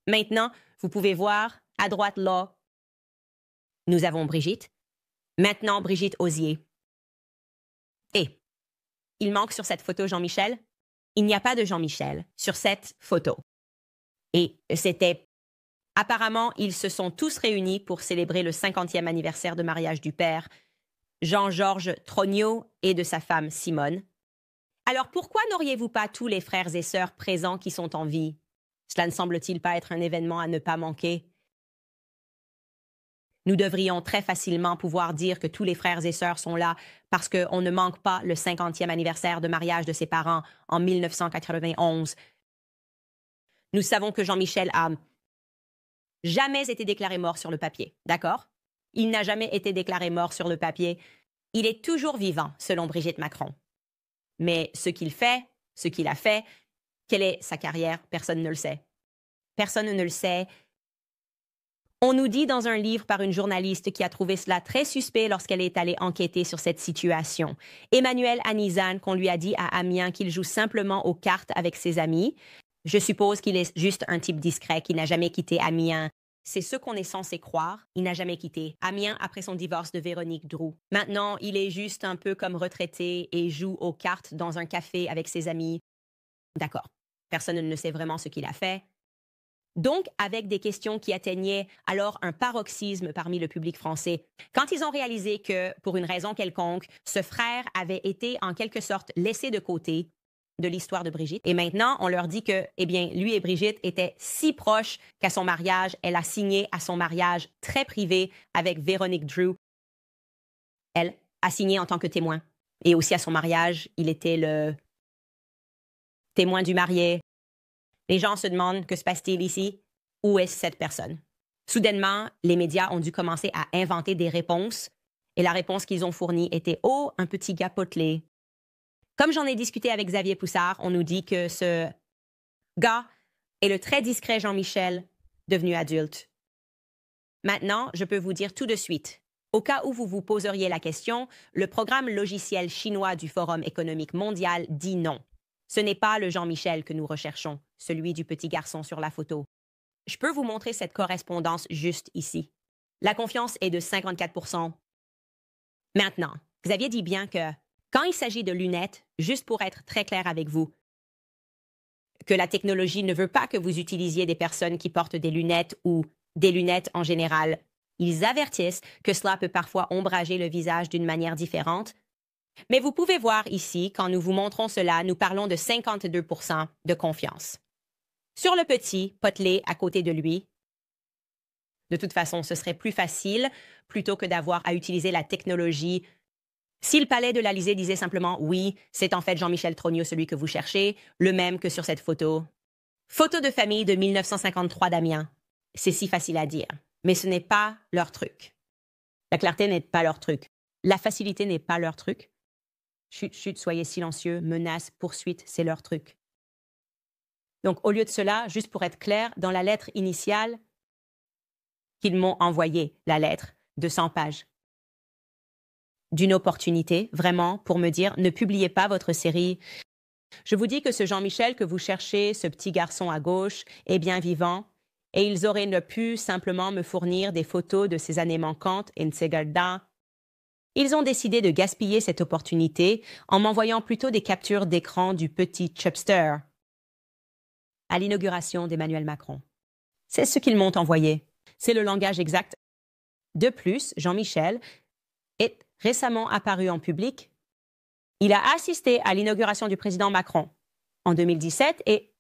Maintenant, vous pouvez voir à droite là, nous avons Brigitte. Maintenant, Brigitte Osier. Et il manque sur cette photo Jean-Michel. Il n'y a pas de Jean-Michel sur cette photo. Et c'était... Apparemment, ils se sont tous réunis pour célébrer le 50e anniversaire de mariage du père, Jean-Georges Trognot, et de sa femme Simone. Alors pourquoi n'auriez-vous pas tous les frères et sœurs présents qui sont en vie? Cela ne semble-t-il pas être un événement à ne pas manquer? Nous devrions très facilement pouvoir dire que tous les frères et sœurs sont là parce qu'on ne manque pas le 50e anniversaire de mariage de ses parents en 1991. Nous savons que Jean-Michel a jamais été déclaré mort sur le papier, d'accord? Il n'a jamais été déclaré mort sur le papier. Il est toujours vivant, selon Brigitte Macron. Mais ce qu'il fait, ce qu'il a fait, quelle est sa carrière, personne ne le sait. Personne ne le sait. On nous dit dans un livre par une journaliste qui a trouvé cela très suspect lorsqu'elle est allée enquêter sur cette situation. Emmanuel Anizan, qu'on lui a dit à Amiens qu'il joue simplement aux cartes avec ses amis. Je suppose qu'il est juste un type discret qui n'a jamais quitté Amiens. C'est ce qu'on est censé croire. Il n'a jamais quitté Amiens après son divorce de Véronique Droux. Maintenant, il est juste un peu comme retraité et joue aux cartes dans un café avec ses amis. D'accord. Personne ne sait vraiment ce qu'il a fait. Donc, avec des questions qui atteignaient alors un paroxysme parmi le public français, quand ils ont réalisé que, pour une raison quelconque, ce frère avait été en quelque sorte laissé de côté de l'histoire de Brigitte, et maintenant on leur dit que, eh bien, lui et Brigitte étaient si proches qu'à son mariage, elle a signé à son mariage très privé avec Véronique Droux. Elle a signé en tant que témoin. Et aussi à son mariage, il était le témoin du marié. Les gens se demandent que se passe-t-il ici? Où est cette personne? Soudainement, les médias ont dû commencer à inventer des réponses et la réponse qu'ils ont fournie était « Oh, un petit gars potelé ». Comme j'en ai discuté avec Xavier Poussard, on nous dit que ce gars est le très discret Jean-Michel devenu adulte. Maintenant, je peux vous dire tout de suite, au cas où vous vous poseriez la question, le programme logiciel chinois du Forum économique mondial dit non. Ce n'est pas le Jean-Michel que nous recherchons, celui du petit garçon sur la photo. Je peux vous montrer cette correspondance juste ici. La confiance est de 54%. Maintenant, Xavier dit bien que, quand il s'agit de lunettes, juste pour être très clair avec vous, que la technologie ne veut pas que vous utilisiez des personnes qui portent des lunettes ou des lunettes en général. Ils avertissent que cela peut parfois ombrager le visage d'une manière différente. Mais vous pouvez voir ici, quand nous vous montrons cela, nous parlons de 52% de confiance. Sur le petit, potelé à côté de lui, de toute façon, ce serait plus facile, plutôt que d'avoir à utiliser la technologie. Si le palais de l'Élysée disait simplement « Oui, c'est en fait Jean-Michel Trognot celui que vous cherchez », le même que sur cette photo. Photo de famille de 1953 d'Amiens. C'est si facile à dire, mais ce n'est pas leur truc. La clarté n'est pas leur truc. La facilité n'est pas leur truc. Chut, chut, soyez silencieux, menace, poursuite, c'est leur truc. Donc, au lieu de cela, juste pour être clair, dans la lettre initiale qu'ils m'ont envoyée, la lettre de 100 pages, d'une opportunité, vraiment, pour me dire « Ne publiez pas votre série. Je vous dis que ce Jean-Michel que vous cherchez, ce petit garçon à gauche, est bien vivant, et ils auraient ne pu simplement me fournir des photos de ces années manquantes, Insegarda. Ils ont décidé de gaspiller cette opportunité en m'envoyant plutôt des captures d'écran du petit chubster à l'inauguration d'Emmanuel Macron. C'est ce qu'ils m'ont envoyé. C'est le langage exact. De plus, Jean-Michel est récemment apparu en public. Il a assisté à l'inauguration du président Macron en 2017 et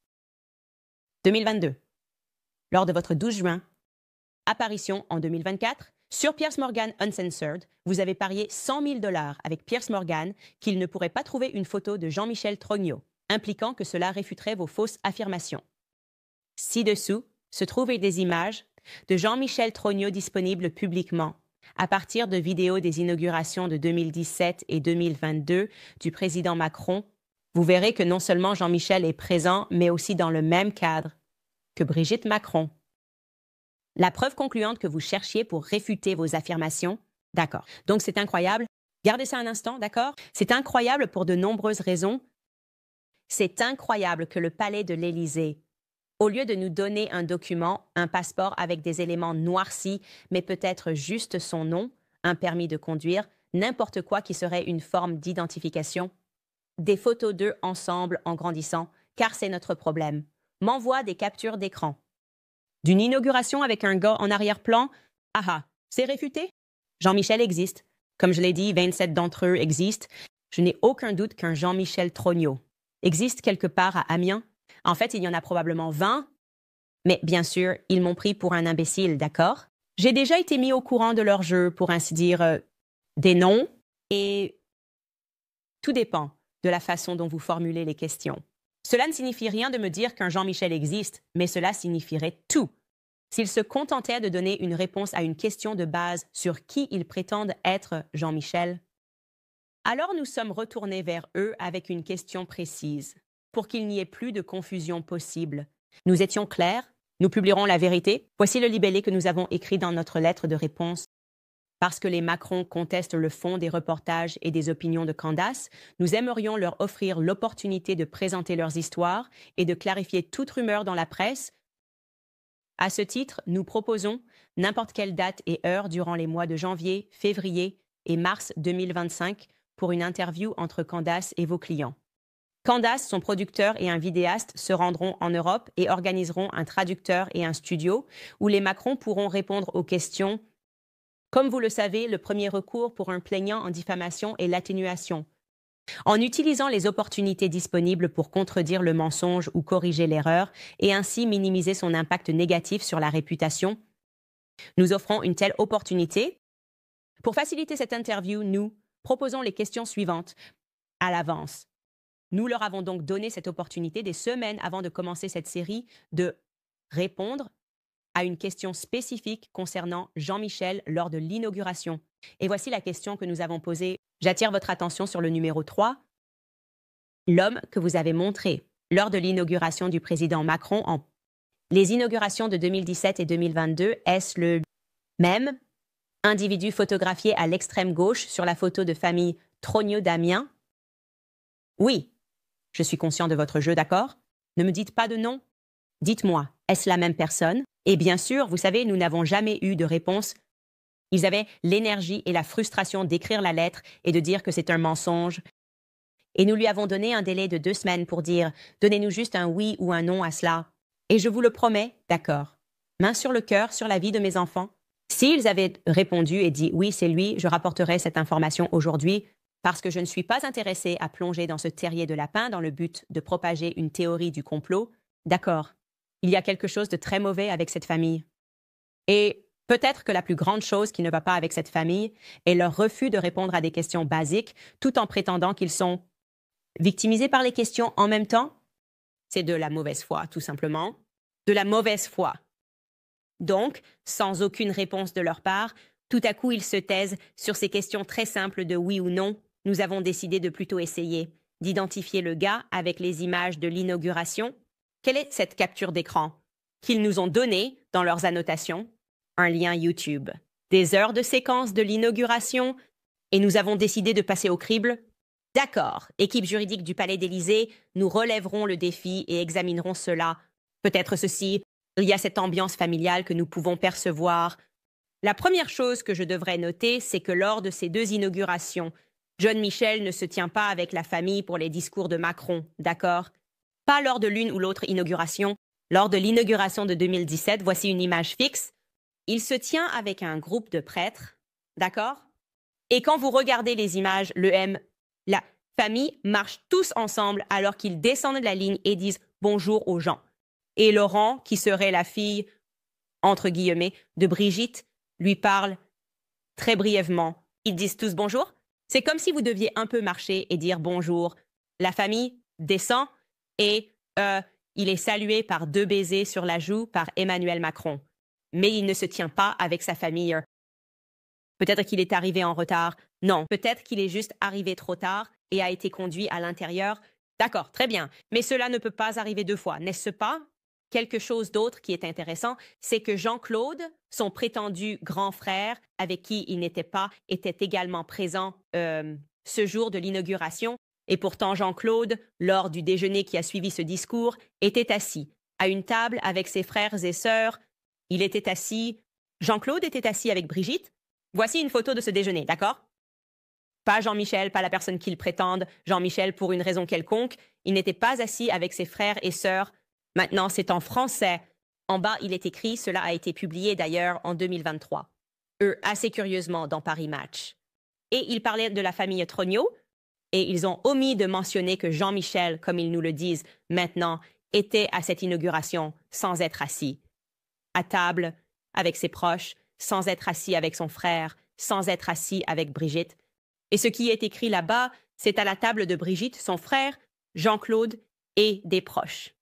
2022. Lors de votre 12 juin, apparition en 2024, sur Piers Morgan Uncensored, vous avez parié 100 000 $ avec Piers Morgan qu'il ne pourrait pas trouver une photo de Jean-Michel Trognot, impliquant que cela réfuterait vos fausses affirmations. Ci-dessous se trouvent des images de Jean-Michel Trognot disponibles publiquement à partir de vidéos des inaugurations de 2017 et 2022 du président Macron. Vous verrez que non seulement Jean-Michel est présent, mais aussi dans le même cadre que Brigitte Macron. La preuve concluante que vous cherchiez pour réfuter vos affirmations? D'accord. Donc c'est incroyable. Gardez ça un instant, d'accord? C'est incroyable pour de nombreuses raisons. C'est incroyable que le palais de l'Élysée, au lieu de nous donner un document, un passeport avec des éléments noircis, mais peut-être juste son nom, un permis de conduire, n'importe quoi qui serait une forme d'identification, des photos d'eux ensemble en grandissant, car c'est notre problème, m'envoie des captures d'écran. D'une inauguration avec un gars en arrière-plan, ah ah, c'est réfuté? Jean-Michel existe. Comme je l'ai dit, 27 d'entre eux existent. Je n'ai aucun doute qu'un Jean-Michel Trognot existe quelque part à Amiens. En fait, il y en a probablement 20. Mais bien sûr, ils m'ont pris pour un imbécile, d'accord? J'ai déjà été mis au courant de leur jeu, pour ainsi dire, des noms, et tout dépend de la façon dont vous formulez les questions. Cela ne signifie rien de me dire qu'un Jean-Michel existe, mais cela signifierait tout. S'ils se contentaient de donner une réponse à une question de base sur qui ils prétendent être Jean-Michel, alors nous sommes retournés vers eux avec une question précise, pour qu'il n'y ait plus de confusion possible. Nous étions clairs, nous publierons la vérité. Voici le libellé que nous avons écrit dans notre lettre de réponse. Parce que les Macron contestent le fond des reportages et des opinions de Candace, nous aimerions leur offrir l'opportunité de présenter leurs histoires et de clarifier toute rumeur dans la presse. À ce titre, nous proposons n'importe quelle date et heure durant les mois de janvier, février et mars 2025 pour une interview entre Candace et vos clients. Candace, son producteur et un vidéaste se rendront en Europe et organiseront un traducteur et un studio où les Macron pourront répondre aux questions. Comme vous le savez, le premier recours pour un plaignant en diffamation est l'atténuation. En utilisant les opportunités disponibles pour contredire le mensonge ou corriger l'erreur et ainsi minimiser son impact négatif sur la réputation, nous offrons une telle opportunité. Pour faciliter cette interview, nous proposons les questions suivantes à l'avance. Nous leur avons donc donné cette opportunité des semaines avant de commencer cette série de répondre à une question spécifique concernant Jean-Michel lors de l'inauguration. Et voici la question que nous avons posée. J'attire votre attention sur le numéro 3. L'homme que vous avez montré lors de l'inauguration du président Macron en... Les inaugurations de 2017 et 2022, est-ce le même individu photographié à l'extrême gauche sur la photo de famille Trognot d'Amiens? Oui, je suis conscient de votre jeu, d'accord? Ne me dites pas de non. Dites-moi, est-ce la même personne? Et bien sûr, vous savez, nous n'avons jamais eu de réponse. Ils avaient l'énergie et la frustration d'écrire la lettre et de dire que c'est un mensonge. Et nous lui avons donné un délai de 2 semaines pour dire « Donnez-nous juste un oui ou un non à cela. » Et je vous le promets, d'accord. Main sur le cœur, sur la vie de mes enfants. S'ils avaient répondu et dit « Oui, c'est lui, je rapporterai cette information aujourd'hui. » Parce que je ne suis pas intéressée à plonger dans ce terrier de lapin dans le but de propager une théorie du complot. D'accord, il y a quelque chose de très mauvais avec cette famille. Et peut-être que la plus grande chose qui ne va pas avec cette famille est leur refus de répondre à des questions basiques tout en prétendant qu'ils sont victimisés par les questions en même temps. C'est de la mauvaise foi, tout simplement. De la mauvaise foi. Donc, sans aucune réponse de leur part, tout à coup ils se taisent sur ces questions très simples de oui ou non. Nous avons décidé de plutôt essayer d'identifier le gars avec les images de l'inauguration. Quelle est cette capture d'écran qu'ils nous ont donnée dans leurs annotations? Un lien YouTube. Des heures de séquence de l'inauguration et nous avons décidé de passer au crible? D'accord, équipe juridique du Palais d'Élysée, nous relèverons le défi et examinerons cela. Peut-être ceci, il y a cette ambiance familiale que nous pouvons percevoir. La première chose que je devrais noter, c'est que lors de ces 2 inaugurations, John Michel ne se tient pas avec la famille pour les discours de Macron, d'accord? Pas lors de l'une ou l'autre inauguration. Lors de l'inauguration de 2017, voici une image fixe. Il se tient avec un groupe de prêtres, d'accord? Et quand vous regardez les images, la famille marche tous ensemble alors qu'ils descendent de la ligne et disent bonjour aux gens. Et Laurent, qui serait la fille, entre guillemets, de Brigitte, lui parle très brièvement. Ils disent tous bonjour. C'est comme si vous deviez un peu marcher et dire bonjour. La famille descend et il est salué par 2 baisers sur la joue par Emmanuel Macron. Mais il ne se tient pas avec sa famille. Peut-être qu'il est arrivé en retard. Non, peut-être qu'il est juste arrivé trop tard et a été conduit à l'intérieur. D'accord, très bien. Mais cela ne peut pas arriver 2 fois, n'est-ce pas? quelque chose d'autre qui est intéressant, c'est que Jean-Claude, son prétendu grand frère, avec qui il n'était pas, était également présent ce jour de l'inauguration. Et pourtant, Jean-Claude, lors du déjeuner qui a suivi ce discours, était assis à une table avec ses frères et sœurs. Il était assis. Jean-Claude était assis avec Brigitte. Voici une photo de ce déjeuner, d'accord? Pas Jean-Michel, pas la personne qu'il prétende. Jean-Michel, pour une raison quelconque, il n'était pas assis avec ses frères et sœurs. Maintenant, c'est en français. En bas, il est écrit, cela a été publié d'ailleurs en 2023. Assez curieusement, dans Paris Match. Et il parlait de la famille Trogneau, et ils ont omis de mentionner que Jean-Michel, comme ils nous le disent maintenant, était à cette inauguration sans être assis. À table, avec ses proches, sans être assis avec son frère, sans être assis avec Brigitte. Et ce qui est écrit là-bas, c'est à la table de Brigitte, son frère, Jean-Claude et des proches.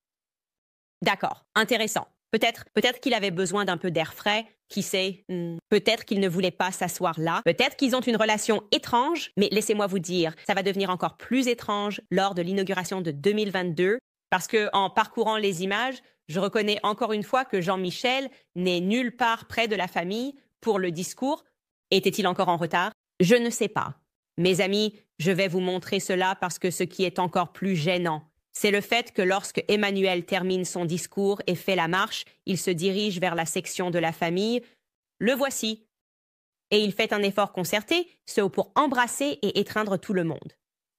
D'accord, intéressant. Peut-être qu'il avait besoin d'un peu d'air frais, qui sait. Peut-être qu'il ne voulait pas s'asseoir là. Peut-être qu'ils ont une relation étrange, mais laissez-moi vous dire, ça va devenir encore plus étrange lors de l'inauguration de 2022, parce que en parcourant les images, je reconnais encore une fois que Jean-Michel n'est nulle part près de la famille pour le discours. Était-il encore en retard? Je ne sais pas. Mes amis, je vais vous montrer cela parce que ce qui est encore plus gênant, c'est le fait que lorsque Emmanuel termine son discours et fait la marche, il se dirige vers la section de la famille. Le voici. Et il fait un effort concerté, ce pour embrasser et étreindre tout le monde.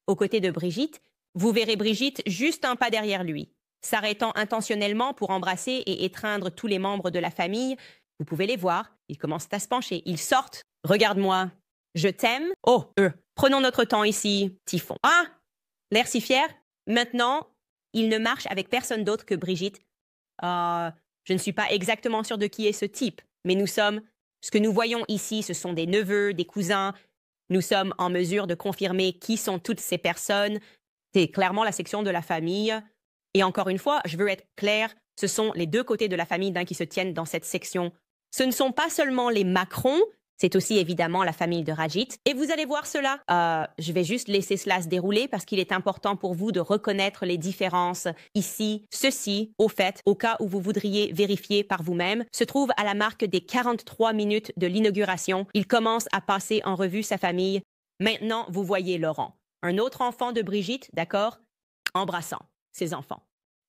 Aux côtés de Brigitte, vous verrez Brigitte juste un pas derrière lui, s'arrêtant intentionnellement pour embrasser et étreindre tous les membres de la famille. Vous pouvez les voir, ils commencent à se pencher, ils sortent. Regarde-moi. Je t'aime. Oh, prenons notre temps ici, Typhon. Ah, l'air si fier. Maintenant, il ne marche avec personne d'autre que Brigitte. Je ne suis pas exactement sûre de qui est ce type, mais ce que nous voyons ici, ce sont des neveux, des cousins. Nous sommes en mesure de confirmer qui sont toutes ces personnes. C'est clairement la section de la famille. Et encore une fois, je veux être claire, ce sont les deux côtés de la famille qui se tiennent dans cette section. Ce ne sont pas seulement les Macron, c'est aussi évidemment la famille de Rajit. Et vous allez voir cela. Je vais juste laisser cela se dérouler parce qu'il est important pour vous de reconnaître les différences. Ici, ceci, au fait, au cas où vous voudriez vérifier par vous-même, se trouve à la marque des 43 minutes de l'inauguration. Il commence à passer en revue sa famille. Maintenant, vous voyez Laurent, un autre enfant de Brigitte, d'accord, embrassant ses enfants.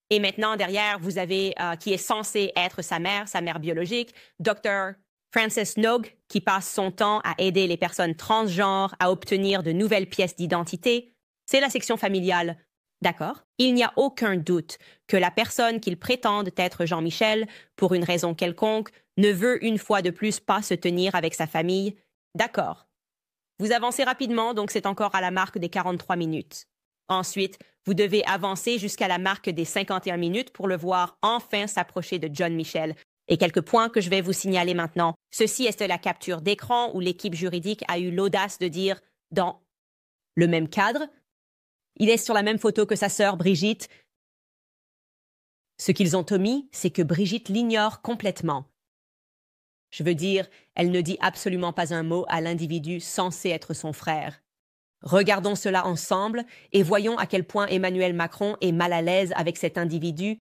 Et maintenant, derrière, vous avez qui est censé être sa mère biologique, Dr. Frances Nogue, qui passe son temps à aider les personnes transgenres à obtenir de nouvelles pièces d'identité. C'est la section familiale. D'accord? Il n'y a aucun doute que la personne qu'il prétende être Jean-Michel, pour une raison quelconque, ne veut une fois de plus pas se tenir avec sa famille. D'accord. Vous avancez rapidement, donc c'est encore à la marque des 43 minutes. Ensuite, vous devez avancer jusqu'à la marque des 51 minutes pour le voir enfin s'approcher de John Michel. Et quelques points que je vais vous signaler maintenant. Ceci est la capture d'écran où l'équipe juridique a eu l'audace de dire, dans le même cadre, il est sur la même photo que sa sœur Brigitte. Ce qu'ils ont omis, c'est que Brigitte l'ignore complètement. Je veux dire, elle ne dit absolument pas un mot à l'individu censé être son frère. Regardons cela ensemble et voyons à quel point Emmanuel Macron est mal à l'aise avec cet individu.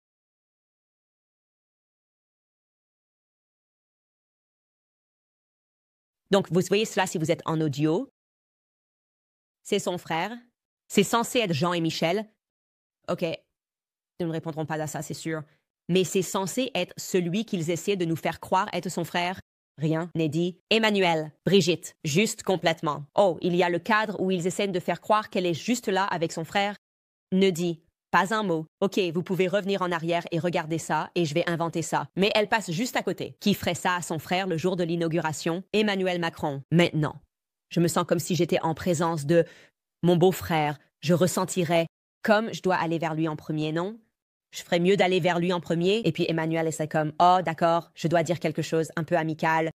Donc, vous voyez cela si vous êtes en audio. C'est son frère. C'est censé être Jean et Michel. OK, ils ne répondront pas à ça, c'est sûr. Mais c'est censé être celui qu'ils essaient de nous faire croire être son frère. Rien n'est dit. Emmanuel, Brigitte, juste complètement. Oh, il y a le cadre où ils essaient de faire croire qu'elle est juste là avec son frère. Ne dit pas un mot. OK, vous pouvez revenir en arrière et regarder ça, et je vais inventer ça. Mais elle passe juste à côté. Qui ferait ça à son frère le jour de l'inauguration? Emmanuel Macron. Maintenant, je me sens comme si j'étais en présence de mon beau-frère. Je ressentirais comme je dois aller vers lui en premier, non? Je ferais mieux d'aller vers lui en premier, et puis Emmanuel essaie comme « Oh, d'accord, je dois dire quelque chose un peu amical.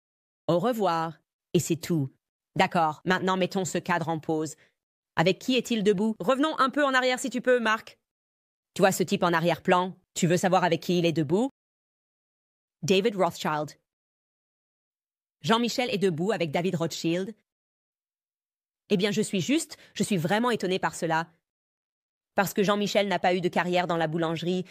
Au revoir. » Et c'est tout. D'accord, maintenant mettons ce cadre en pause. Avec qui est-il debout? Revenons un peu en arrière si tu peux, Marc. Tu vois ce type en arrière-plan? Tu veux savoir avec qui il est debout? David Rothschild. Jean-Michel est debout avec David Rothschild. Eh bien, je suis vraiment étonnée par cela. Parce que Jean-Michel n'a pas eu de carrière dans la boulangerie.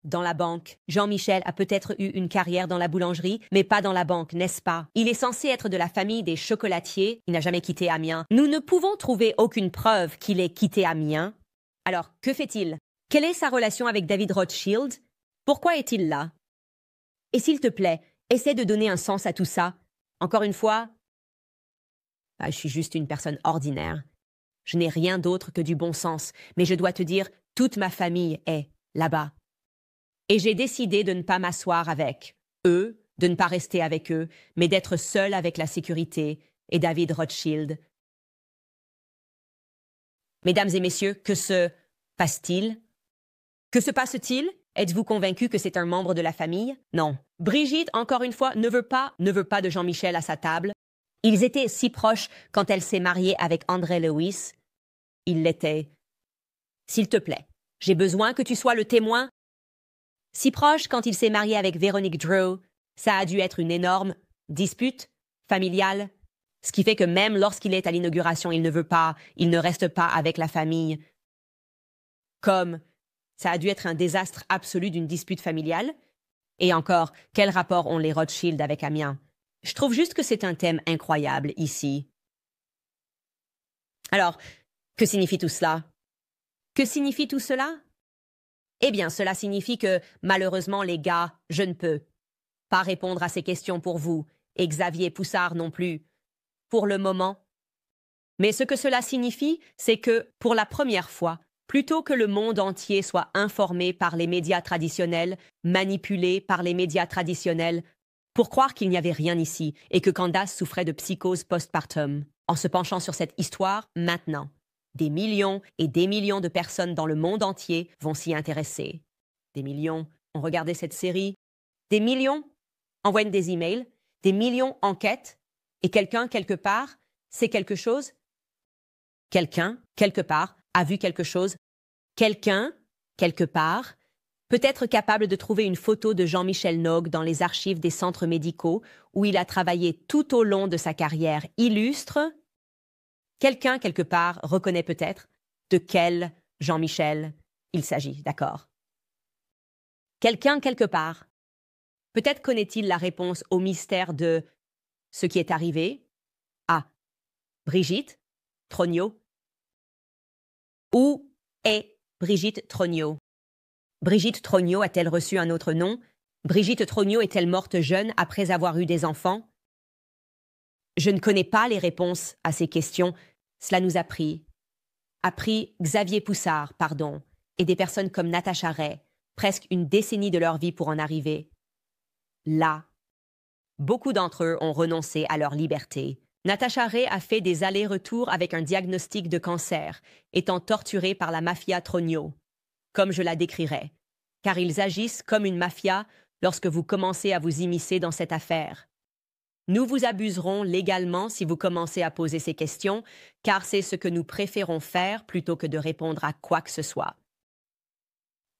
dans la banque. Jean-Michel a peut-être eu une carrière dans la boulangerie, mais pas dans la banque, n'est-ce pas? Il est censé être de la famille des chocolatiers. Il n'a jamais quitté Amiens. Nous ne pouvons trouver aucune preuve qu'il ait quitté Amiens. Alors, que fait-il? Quelle est sa relation avec David Rothschild? Pourquoi est-il là? Et s'il te plaît, essaie de donner un sens à tout ça. Encore une fois, je suis juste une personne ordinaire. Je n'ai rien d'autre que du bon sens, mais je dois te dire, toute ma famille est là-bas. Et j'ai décidé de ne pas m'asseoir avec eux, de ne pas rester avec eux, mais d'être seule avec la sécurité et David Rothschild. Mesdames et messieurs, que se passe-t-il? Que se passe-t-il? Êtes-vous convaincu que c'est un membre de la famille? Non. Brigitte, encore une fois, ne veut pas de Jean-Michel à sa table. Ils étaient si proches quand elle s'est mariée avec André Lewis. Ils l'étaient. S'il te plaît, j'ai besoin que tu sois le témoin. Si proche quand il s'est marié avec Véronique Drew, ça a dû être une énorme dispute familiale, ce qui fait que même lorsqu'il est à l'inauguration, il ne reste pas avec la famille. Comme ça a dû être un désastre absolu d'une dispute familiale. Et encore, quel rapport ont les Rothschild avec Amiens? Je trouve juste que c'est un thème incroyable ici. Alors, que signifie tout cela? Que signifie tout cela? Eh bien, cela signifie que, malheureusement, les gars, je ne peux pas répondre à ces questions pour vous, et Xavier Poussard non plus, pour le moment. Mais ce que cela signifie, c'est que, pour la première fois, plutôt que le monde entier soit informé par les médias traditionnels, manipulé par les médias traditionnels, pour croire qu'il n'y avait rien ici et que Candace souffrait de psychose postpartum, en se penchant sur cette histoire maintenant, des millions et des millions de personnes dans le monde entier vont s'y intéresser. Des millions ont regardé cette série, des millions envoient des emails, des millions enquêtent, et quelqu'un, quelque part, sait quelque chose. Quelqu'un, quelque part, a vu quelque chose. Quelqu'un, quelque part, peut être capable de trouver une photo de Jean-Michel Nogue dans les archives des centres médicaux où il a travaillé tout au long de sa carrière illustre. Quelqu'un, quelque part, reconnaît peut-être de quel Jean-Michel il s'agit, d'accord? Quelqu'un, quelque part, peut-être connaît-il la réponse au mystère de ce qui est arrivé à Brigitte Trogneux. Où est Brigitte Trogneux? Brigitte Trogneux a-t-elle reçu un autre nom? Brigitte Trogneux est-elle morte jeune après avoir eu des enfants? Je ne connais pas les réponses à ces questions. Cela nous a pris Xavier Poussard, et des personnes comme Natacha Ray, presque une décennie de leur vie pour en arriver là. Beaucoup d'entre eux ont renoncé à leur liberté. Natacha Ray a fait des allers-retours avec un diagnostic de cancer, étant torturée par la mafia Trogneux, comme je la décrirais, car ils agissent comme une mafia lorsque vous commencez à vous immiscer dans cette affaire. Nous vous abuserons légalement si vous commencez à poser ces questions, car c'est ce que nous préférons faire plutôt que de répondre à quoi que ce soit.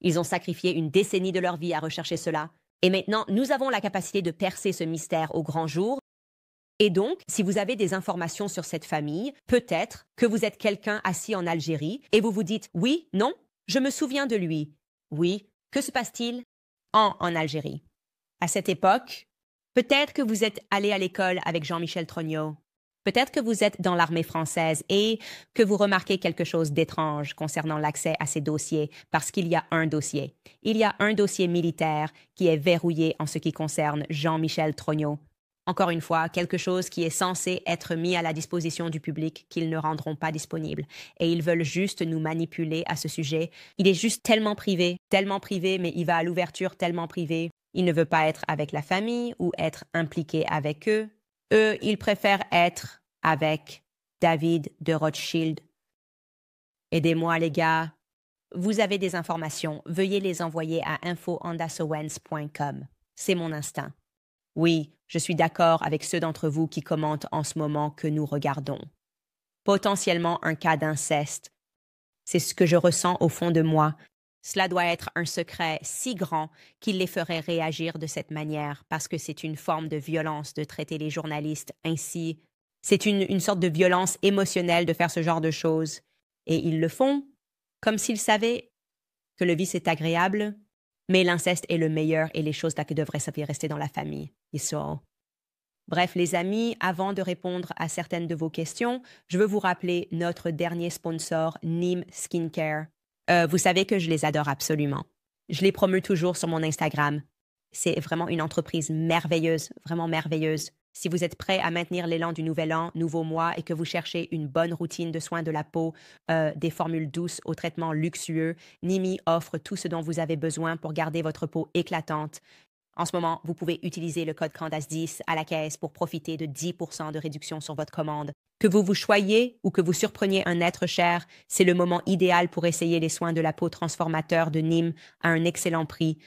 Ils ont sacrifié une décennie de leur vie à rechercher cela, et maintenant nous avons la capacité de percer ce mystère au grand jour. Et donc, si vous avez des informations sur cette famille, peut-être que vous êtes quelqu'un assis en Algérie et vous vous dites « Oui, non, je me souviens de lui. » Oui, que se passe-t-il en Algérie? À cette époque, peut-être que vous êtes allé à l'école avec Jean-Michel Trogneux. Peut-être que vous êtes dans l'armée française et que vous remarquez quelque chose d'étrange concernant l'accès à ces dossiers, parce qu'il y a un dossier. Il y a un dossier militaire qui est verrouillé en ce qui concerne Jean-Michel Trogneux. Encore une fois, quelque chose qui est censé être mis à la disposition du public qu'ils ne rendront pas disponible. Et ils veulent juste nous manipuler à ce sujet. Il est juste tellement privé, mais il va à l'ouverture tellement privé. Il ne veut pas être avec la famille ou être impliqué avec eux. Eux, ils préfèrent être avec David de Rothschild. Aidez-moi, les gars. Vous avez des informations, veuillez les envoyer à info@andasowens.com. C'est mon instinct. Oui, je suis d'accord avec ceux d'entre vous qui commentent en ce moment que nous regardons. Potentiellement un cas d'inceste. C'est ce que je ressens au fond de moi. Cela doit être un secret si grand qu'il les ferait réagir de cette manière, parce que c'est une forme de violence de traiter les journalistes ainsi. C'est une sorte de violence émotionnelle de faire ce genre de choses. Et ils le font comme s'ils savaient que le vice est agréable. Mais l'inceste est le meilleur et les choses là qui devraient rester dans la famille. Bref, les amis, avant de répondre à certaines de vos questions, je veux vous rappeler notre dernier sponsor, Nîmes Skincare. Vous savez que je les adore absolument. Je les promeux toujours sur mon Instagram. C'est vraiment une entreprise merveilleuse, vraiment merveilleuse. Si vous êtes prêt à maintenir l'élan du nouvel an, nouveau mois et que vous cherchez une bonne routine de soins de la peau, des formules douces aux traitements luxueux, Nimi offre tout ce dont vous avez besoin pour garder votre peau éclatante. En ce moment, vous pouvez utiliser le code Candace10 à la caisse pour profiter de 10% de réduction sur votre commande. Que vous vous choyiez ou que vous surpreniez un être cher, c'est le moment idéal pour essayer les soins de la peau transformateurs de Nîmes à un excellent prix.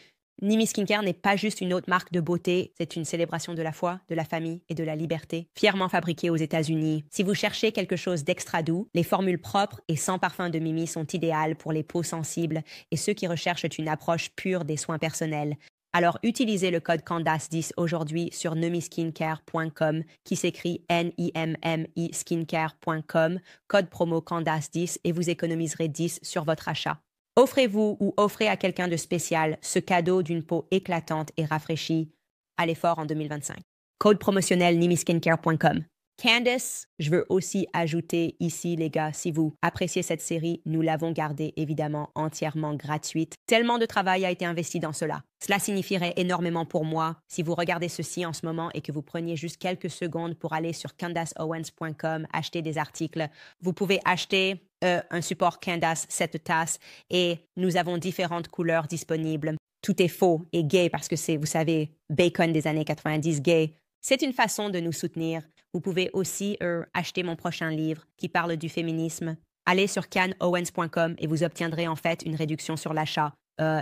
Nimi Skincare n'est pas juste une autre marque de beauté, c'est une célébration de la foi, de la famille et de la liberté, fièrement fabriquée aux États-Unis. Si vous cherchez quelque chose d'extra doux, les formules propres et sans parfum de Mimi sont idéales pour les peaux sensibles et ceux qui recherchent une approche pure des soins personnels. Alors utilisez le code Candace10 aujourd'hui sur nemiskincare.com qui s'écrit N-I-M-M-I skincare.com, code promo Candace10 et vous économiserez 10 sur votre achat. Offrez-vous ou offrez à quelqu'un de spécial ce cadeau d'une peau éclatante et rafraîchie à l'effort en 2025. Code promotionnel nimiskincare.com. Candace, je veux aussi ajouter ici, les gars, si vous appréciez cette série, nous l'avons gardée évidemment entièrement gratuite. Tellement de travail a été investi dans cela. Cela signifierait énormément pour moi si vous regardez ceci en ce moment et que vous preniez juste quelques secondes pour aller sur candaceowens.com, acheter des articles. Vous pouvez acheter un support Candace, cette tasse, et nous avons différentes couleurs disponibles. Tout est faux et gay parce que c'est, vous savez, bacon des années 90 gay. C'est une façon de nous soutenir. Vous pouvez aussi acheter mon prochain livre qui parle du féminisme. Allez sur canowens.com et vous obtiendrez en fait une réduction sur l'achat,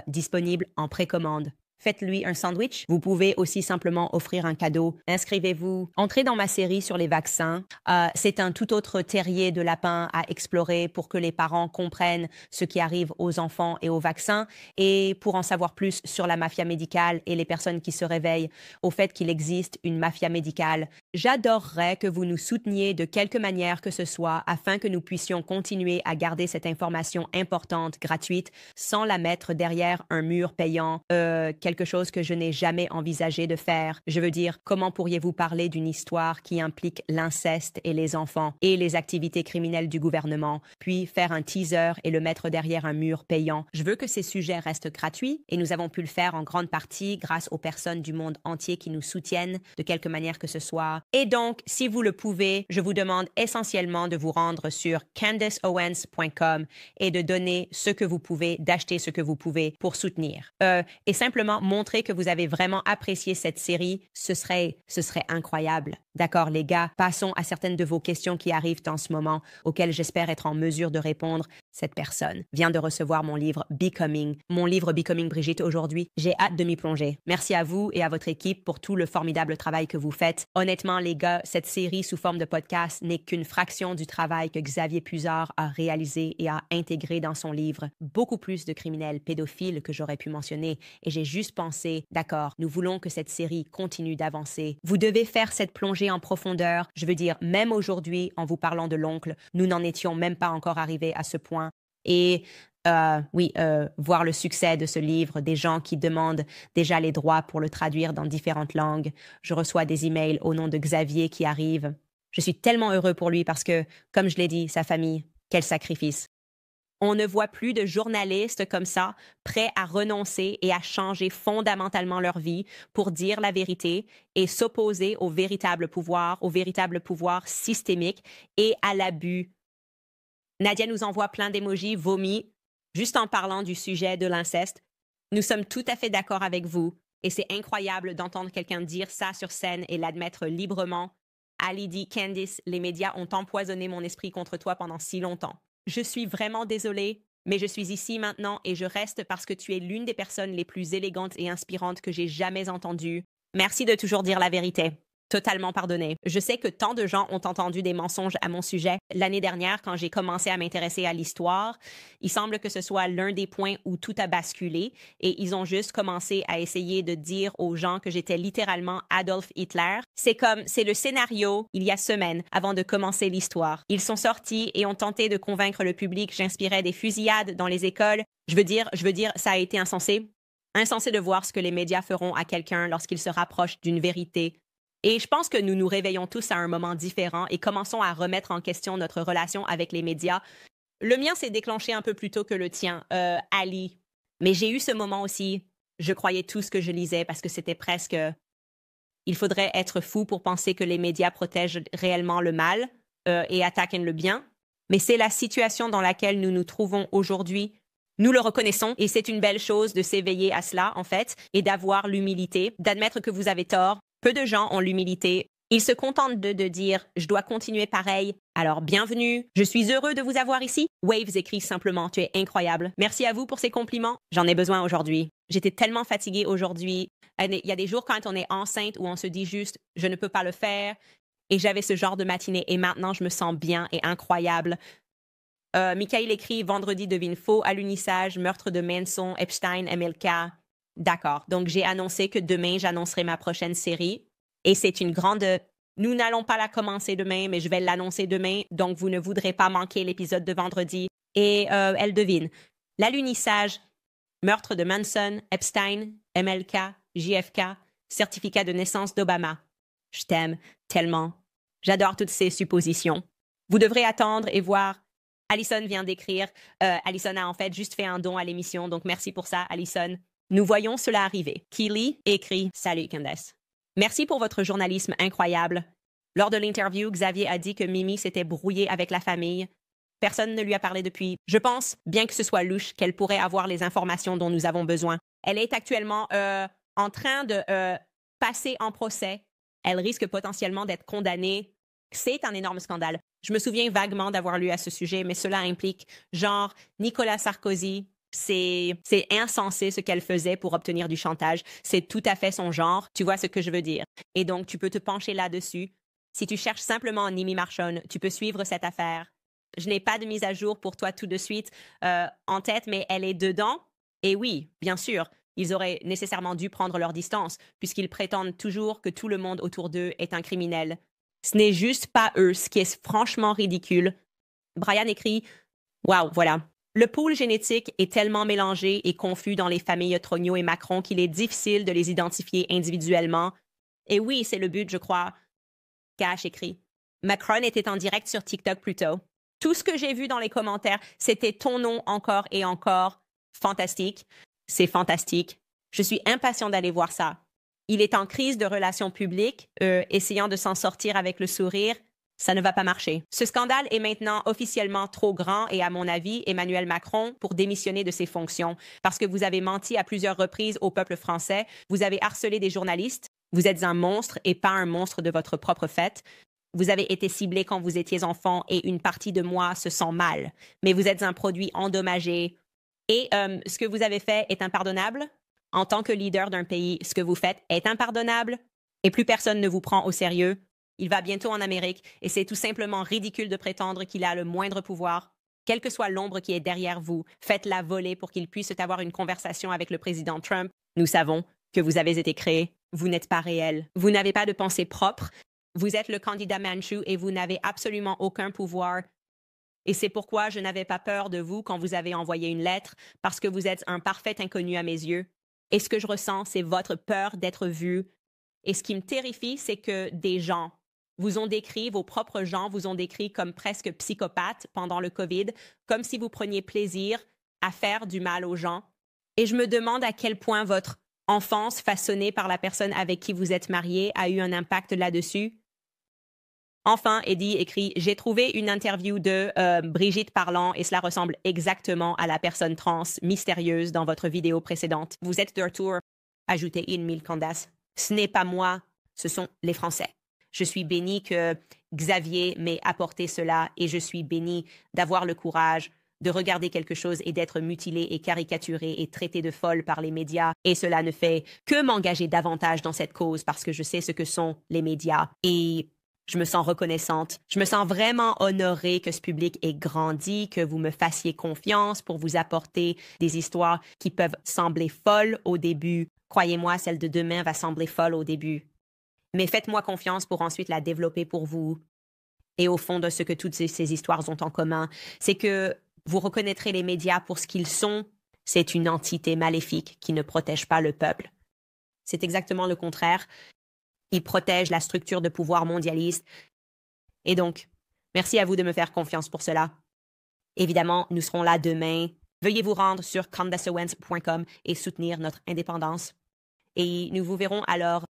disponible en précommande. Faites-lui un sandwich. Vous pouvez aussi simplement offrir un cadeau. Inscrivez-vous. Entrez dans ma série sur les vaccins. C'est un tout autre terrier de lapin à explorer pour que les parents comprennent ce qui arrive aux enfants et aux vaccins et pour en savoir plus sur la mafia médicale et les personnes qui se réveillent au fait qu'il existe une mafia médicale. J'adorerais que vous nous souteniez de quelque manière que ce soit afin que nous puissions continuer à garder cette information importante, gratuite, sans la mettre derrière un mur payant, quelque chose que je n'ai jamais envisagé de faire. Je veux dire, comment pourriez-vous parler d'une histoire qui implique l'inceste et les enfants et les activités criminelles du gouvernement, puis faire un teaser et le mettre derrière un mur payant? Je veux que ces sujets restent gratuits et nous avons pu le faire en grande partie grâce aux personnes du monde entier qui nous soutiennent de quelque manière que ce soit. Et donc, si vous le pouvez, je vous demande essentiellement de vous rendre sur candaceowens.com et de donner ce que vous pouvez, d'acheter ce que vous pouvez pour soutenir. Et simplement montrer que vous avez vraiment apprécié cette série, ce serait incroyable. D'accord, les gars, passons à certaines de vos questions qui arrivent en ce moment, auxquelles j'espère être en mesure de répondre. Cette personne vient de recevoir mon livre Becoming, Brigitte, aujourd'hui. J'ai hâte de m'y plonger. Merci à vous et à votre équipe pour tout le formidable travail que vous faites. Honnêtement, les gars, cette série sous forme de podcast n'est qu'une fraction du travail que Xavier Puzard a réalisé et a intégré dans son livre. Beaucoup plus de criminels pédophiles que j'aurais pu mentionner. Et j'ai juste pensé, d'accord, nous voulons que cette série continue d'avancer. Vous devez faire cette plongée en profondeur. Je veux dire, même aujourd'hui, en vous parlant de l'oncle, nous n'en étions même pas encore arrivés à ce point. Et voir le succès de ce livre, des gens qui demandent déjà les droits pour le traduire dans différentes langues. Je reçois des emails au nom de Xavier qui arrivent. Je suis tellement heureux pour lui parce que, comme je l'ai dit, sa famille, quel sacrifice. On ne voit plus de journalistes comme ça, prêts à renoncer et à changer fondamentalement leur vie pour dire la vérité et s'opposer au véritable pouvoir systémique et à l'abus. Nadia nous envoie plein d'émojis vomis juste en parlant du sujet de l'inceste. Nous sommes tout à fait d'accord avec vous et c'est incroyable d'entendre quelqu'un dire ça sur scène et l'admettre librement. Ali dit, Candice, les médias ont empoisonné mon esprit contre toi pendant si longtemps. Je suis vraiment désolée, mais je suis ici maintenant et je reste parce que tu es l'une des personnes les plus élégantes et inspirantes que j'ai jamais entendues. Merci de toujours dire la vérité. Totalement pardonné. Je sais que tant de gens ont entendu des mensonges à mon sujet. L'année dernière, quand j'ai commencé à m'intéresser à l'histoire, il semble que ce soit l'un des points où tout a basculé et ils ont juste commencé à essayer de dire aux gens que j'étais littéralement Adolf Hitler. C'est le scénario il y a semaines avant de commencer l'histoire. Ils sont sortis et ont tenté de convaincre le public que j'inspirais des fusillades dans les écoles. Je veux dire, ça a été insensé. insensé de voir ce que les médias feront à quelqu'un lorsqu'il se rapproche d'une vérité. Et je pense que nous nous réveillons tous à un moment différent et commençons à remettre en question notre relation avec les médias. Le mien s'est déclenché un peu plus tôt que le tien, Ali. Mais j'ai eu ce moment aussi. Je croyais tout ce que je lisais parce que c'était presque... Il faudrait être fou pour penser que les médias protègent réellement le mal et attaquent le bien. Mais c'est la situation dans laquelle nous nous trouvons aujourd'hui. Nous le reconnaissons et c'est une belle chose de s'éveiller à cela, en fait, et d'avoir l'humilité, d'admettre que vous avez tort. Peu de gens ont l'humilité. Ils se contentent de dire « je dois continuer pareil ». Alors, bienvenue. Je suis heureux de vous avoir ici. Waves écrit simplement « tu es incroyable ». Merci à vous pour ces compliments. J'en ai besoin aujourd'hui. J'étais tellement fatiguée aujourd'hui. Il y a des jours quand on est enceinte où on se dit juste « je ne peux pas le faire ». Et j'avais ce genre de matinée et maintenant je me sens bien et incroyable. Michael écrit « vendredi devine faux, alunissage, meurtre de Manson, Epstein, MLK ». D'accord. Donc, j'ai annoncé que demain, j'annoncerai ma prochaine série. Et c'est une grande... Nous n'allons pas la commencer demain, mais je vais l'annoncer demain. Donc, vous ne voudrez pas manquer l'épisode de vendredi. Et elle devine. L'alunissage, meurtre de Manson, Epstein, MLK, JFK, certificat de naissance d'Obama. Je t'aime tellement. J'adore toutes ces suppositions. Vous devrez attendre et voir. Alison vient d'écrire. Alison a en fait juste fait un don à l'émission. Donc, merci pour ça, Alison. Nous voyons cela arriver. Keely écrit « Salut, Candace. Merci pour votre journalisme incroyable. Lors de l'interview, Xavier a dit que Mimi s'était brouillée avec la famille. Personne ne lui a parlé depuis. Je pense, bien que ce soit louche, qu'elle pourrait avoir les informations dont nous avons besoin. Elle est actuellement en train de passer en procès. Elle risque potentiellement d'être condamnée. C'est un énorme scandale. Je me souviens vaguement d'avoir lu à ce sujet, mais cela implique, genre, Nicolas Sarkozy. C'est insensé ce qu'elle faisait pour obtenir du chantage. C'est tout à fait son genre. Tu vois ce que je veux dire. Et donc, tu peux te pencher là-dessus. Si tu cherches simplement Nimi Marchon, tu peux suivre cette affaire. Je n'ai pas de mise à jour pour toi tout de suite en tête, mais elle est dedans. Et oui, bien sûr, ils auraient nécessairement dû prendre leur distance, puisqu'ils prétendent toujours que tout le monde autour d'eux est un criminel. Ce n'est juste pas eux, ce qui est franchement ridicule. Brian écrit « Waouh, voilà. Le pool génétique est tellement mélangé et confus dans les familles Trogno et Macron qu'il est difficile de les identifier individuellement. Et oui, c'est le but, je crois. » Cash écrit « Macron était en direct sur TikTok plus tôt. Tout ce que j'ai vu dans les commentaires, c'était ton nom encore et encore. Fantastique. C'est fantastique. Je suis impatient d'aller voir ça. Il est en crise de relations publiques, essayant de s'en sortir avec le sourire. Ça ne va pas marcher. Ce scandale est maintenant officiellement trop grand et, à mon avis, Emmanuel Macron pour démissionner de ses fonctions parce que vous avez menti à plusieurs reprises au peuple français, vous avez harcelé des journalistes, vous êtes un monstre et pas un monstre de votre propre fait. Vous avez été ciblé quand vous étiez enfant et une partie de moi se sent mal, mais vous êtes un produit endommagé. Et ce que vous avez fait est impardonnable. En tant que leader d'un pays, ce que vous faites est impardonnable et plus personne ne vous prend au sérieux. Il va bientôt en Amérique et c'est tout simplement ridicule de prétendre qu'il a le moindre pouvoir. Quelle que soit l'ombre qui est derrière vous, faites-la voler pour qu'il puisse avoir une conversation avec le président Trump. Nous savons que vous avez été créé. Vous n'êtes pas réel. Vous n'avez pas de pensée propre. Vous êtes le candidat Manchu et vous n'avez absolument aucun pouvoir. Et c'est pourquoi je n'avais pas peur de vous quand vous avez envoyé une lettre, parce que vous êtes un parfait inconnu à mes yeux. Et ce que je ressens, c'est votre peur d'être vu. Et ce qui me terrifie, c'est que des gens vous ont décrit, vos propres gens vous ont décrit comme presque psychopathe pendant le COVID, comme si vous preniez plaisir à faire du mal aux gens. Et je me demande à quel point votre enfance façonnée par la personne avec qui vous êtes marié a eu un impact là-dessus. Enfin, Eddie écrit « J'ai trouvé une interview de Brigitte Parlant et cela ressemble exactement à la personne trans mystérieuse dans votre vidéo précédente. Vous êtes de retour. » Ajoutez Emile Candace. Ce n'est pas moi, ce sont les Français. Je suis bénie que Xavier m'ait apporté cela et je suis bénie d'avoir le courage de regarder quelque chose et d'être mutilée et caricaturée et traitée de folle par les médias. Et cela ne fait que m'engager davantage dans cette cause parce que je sais ce que sont les médias. Et je me sens reconnaissante. Je me sens vraiment honorée que ce public ait grandi, que vous me fassiez confiance pour vous apporter des histoires qui peuvent sembler folles au début. Croyez-moi, celle de demain va sembler folle au début. Mais faites-moi confiance pour ensuite la développer pour vous. Et au fond de ce que toutes ces histoires ont en commun, c'est que vous reconnaîtrez les médias pour ce qu'ils sont, C'est une entité maléfique qui ne protège pas le peuple. C'est exactement le contraire. Il protège la structure de pouvoir mondialiste. Et donc, merci à vous de me faire confiance pour cela. Évidemment, nous serons là demain. Veuillez vous rendre sur candaceowens.com et soutenir notre indépendance. Et nous vous verrons alors